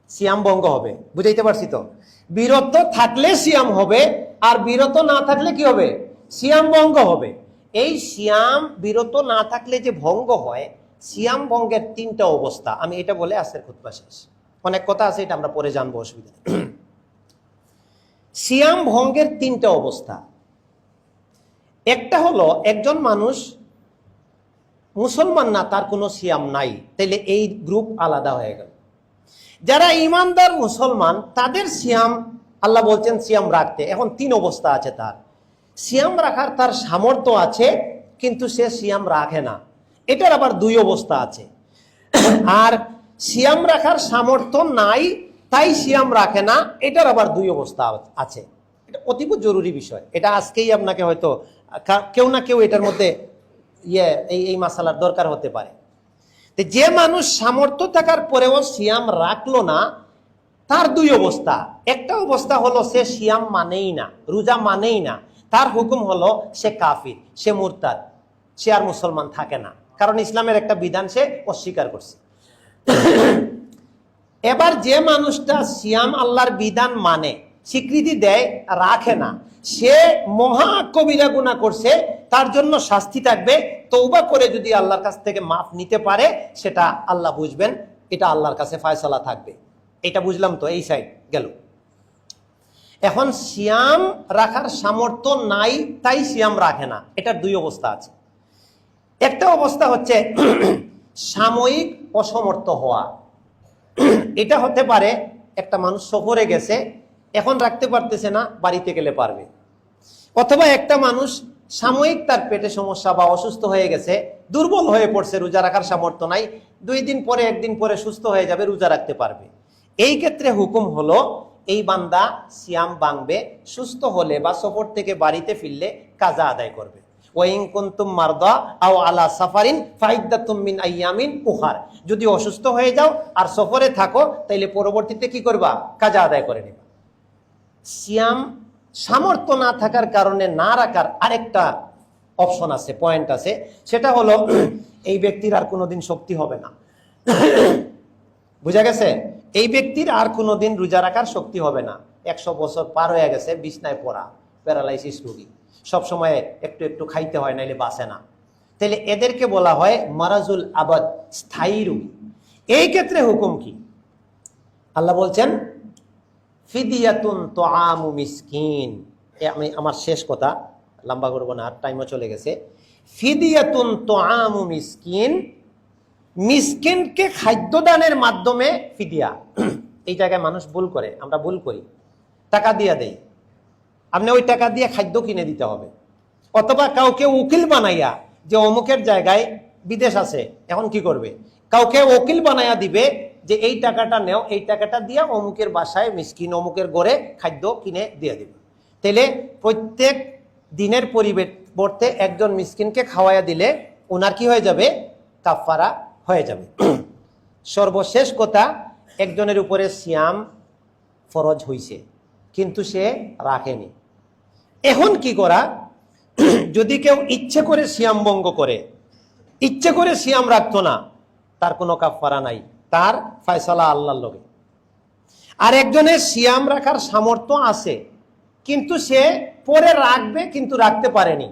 সিয়াম ভঙ্গ হবে। বুঝাইতে পারছি তো? বিরত থাকলে সিয়াম হবে, আর বিরত না থাকলে কি হবে, সিয়াম ভঙ্গ হবে। এই সিয়াম বিরত না থাকলে যে ভঙ্গ হয়, সিয়াম ভঙ্গের 3টা অবস্থা, আমি এটা বলে আজকের খুতবা শেষ। অনেক কথা আছে, এটা আমরা পরে জানবো, অসুবিধা নেই। সিয়াম ভঙ্গের 3টা অবস্থা। একটা হলো একজন মানুষ মুসলমান না, তার কোনো সিয়াম নাই, তাইলে এই গ্রুপ আলাদা হয়ে গেল। যারা ইমানদার মুসলমান, তাদের সিয়াম আল্লাহ বলছেন সিয়াম রাখতে। এখন 3 অবস্থা আছে তার। সিয়াম রাখার তার সামর্থ্য আছে, কিন্তু সে সিয়াম রাখে না, এটার আবার 2 অবস্থা আছে। আর সিয়াম রাখার সামর্থ্য নাই, তাই সিয়াম রাখে না, এটার আবার 2 অবস্থা আছে। এটা অতীব জরুরি বিষয়। এটা আজকেই আপনাকে হয়তো কেউ না কেউ এটার মধ্যে এই মাসালার দরকার হতে পারে। তো যে মানুষ সামর্থ্য থাকার পরেও সিয়াম রাখলো না, তার দুই অবস্থা। একটা অবস্থা হলো সে সিয়াম মানেই না, রোজা মানেই না, তার হুকুম হলো সে কাফির, সে মুরতাদ, সে আর মুসলমান থাকে না, কারণ ইসলামের একটা বিধান সে অস্বীকার করছে। এবার যে মানুষটা সিয়াম আল্লাহর বিধান মানে, স্বীকৃতি দেয়, রাখে না, সে মহা কবিরা গুনাহ করছে, তার জন্য শাস্তি থাকবে। তওবা করে যদি আল্লাহর কাছ থেকে মাফ নিতে পারে, সেটা আল্লাহ বুঝবেন, এটা আল্লাহর কাছে ফয়সালা থাকবে। এটা বুঝলাম তো, এই সাইড গেল। এখন সিয়াম রাখার সামর্থ্য নাই, তাই সিয়াম রাখে না, এটার দুই অবস্থা আছে। একটা অবস্থা হচ্ছে সাময়িক অসমর্থ হওয়া। এটা হতে পারে একটা মানুষ সফরে গেছে, এখন রাখতে পারতেছে না, বাড়িতে গেলে পারবে। অথবা একটা মানুষ সাময়িক তার পেটে সমস্যা বা অসুস্থ হয়ে গেছে, দুর্বল হয়ে পড়ছে, রোজা রাখার সামর্থ্য নাই, 2 দিন পরে 1 দিন পরে সুস্থ হয়ে যাবে, রোজা রাখতে পারবে। এই ক্ষেত্রে হুকুম হলো এই বান্দা সিয়াম ভাঙবে, সুস্থ হলে বা সফর থেকে বাড়িতে ফিরলে কাজা আদায় করবে। ওয়াইন কুনতুম মারদা আও আলা সাফারিন ফাইদ্দাতুম মিন আইয়ামিন উখার, যদি অসুস্থ হয়ে যাও আর সফরে থাকো, তাইলে পরবর্তীতে কি করবা? কাজা আদায় করে নেবা। সিয়াম সামর্থ্য না থাকার কারণে না রাখার আরেকটা অপশন আছে, পয়েন্ট আছে, সেটা হলো এই ব্যক্তির আর কোনোদিন শক্তি হবে না। বুঝা গেছে? এই ব্যক্তির আর কোনোদিন রোজা রাখার শক্তি হবে না। 100 বছর পার হয়ে গেছে, বিছনায় পড়া, প্যারালাইসিস রোগী, সবসময় একটু একটু খাইতে হয়, নাইলে বাঁচে না। তাহলে এদেরকে বলা হয় মারাজুল আবাদ, স্থায়ী রোগী। এই ক্ষেত্রে হুকুম কি? আল্লাহ বলছেন ফিদিয়াতুন তুআমু মিসকিন। আমি আমার শেষ কথা, লম্বা করবো না, আর টাইমও চলে গেছে। ফিদিয়াতুন তুআমু মিসকিন, মিসকিনকে খাদ্য দানের মাধ্যমে ফিদিয়া। এই জায়গায় মানুষ ভুল করে, আমরা ভুল করি, টাকা দিয়ে দেই, আপনি ওই টাকা দিয়ে খাদ্য কিনে দিতে হবে। অথবা কাউকে উকিল বানাইয়া, যে অমুকের জায়গায় বিদেশ আছে, এখন কি করবে? কাউকে উকিল বানাইয়া দিবে যে এই টাকাটা নেও, এই টাকাটা দিয়া অমুকের বাসায় মিসকিন, অমুকের ঘরে খাদ্য কিনে দিয়ে দিবে। তাহলে প্রত্যেক দিনের পরিবর্তে একজন মিসকিনকে খাওয়াইয়া দিলে ওনার কি হয়ে যাবে? কাফারা হয়ে যাবে। সর্বশেষ কথা, একজনের উপরে সিয়াম ফরজ হইছে কিন্তু সে রাখেনি। এখন কি করা? যদি কেউ ইচ্ছে করে সিয়াম ভঙ্গ করে, ইচ্ছে করে সিয়াম রাখতো না, তার কোনো কাফারা নাই, তার ফয়সালা আল্লাহর লগে। আর একজনের সিয়াম রাখার সামর্থ্য আছে কিন্তু সে পরে রাখবে কিন্তু রাখতে পারেনি,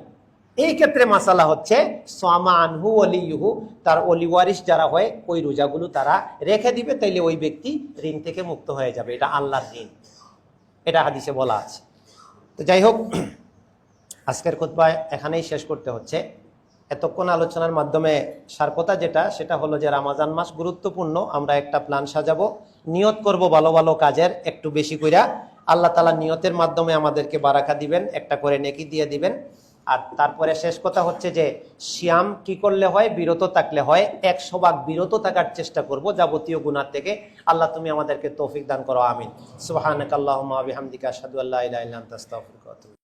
এই ক্ষেত্রে মাসালা হচ্ছে সামা আনহু ওয়ালিয়ুহু, তার ওলি ওয়ারিস যারা হয় ওই রোজাগুলো তারা রেখে দিবে, তাইলে ওই ব্যক্তি ঋণ থেকে মুক্ত হয়ে যাবে। এটা আল্লাহর ঋণ, এটা হাদিসে বলা আছে। তো যাই হোক, আজকের খুতবা এখানেই শেষ করতে হচ্ছে। এতক্ষণ আলোচনার মাধ্যমে সার কথা যেটা, সেটা হলো যে রমজান মাস গুরুত্বপূর্ণ। আমরা একটা প্ল্যান সাজাবো, নিয়ত করব ভালো ভালো কাজের একটু বেশি কইরা। আল্লাহ তাআলা নিয়তের মাধ্যমে আমাদেরকে বারাকা দিবেন, একটা করে নেকি দিয়ে দিবেন। আর তারপরে শেষ কথা হচ্ছে যে সিয়াম কি করলে হয়? বিরত থাকলে হয়। 100 ভাগ বিরত থাকার চেষ্টা করব যাবতীয় গুনাহ থেকে। আল্লাহ তুমি আমাদেরকে তৌফিক দান করো, আমিন। সুবহানাকাল্লাহুম্মা ওয়া বিহামদিকা আশহাদু আল্লা ইলাহা ইল্লা আনতা আস্তাগফিরুকা ওয়া আতুবু ইলাইক।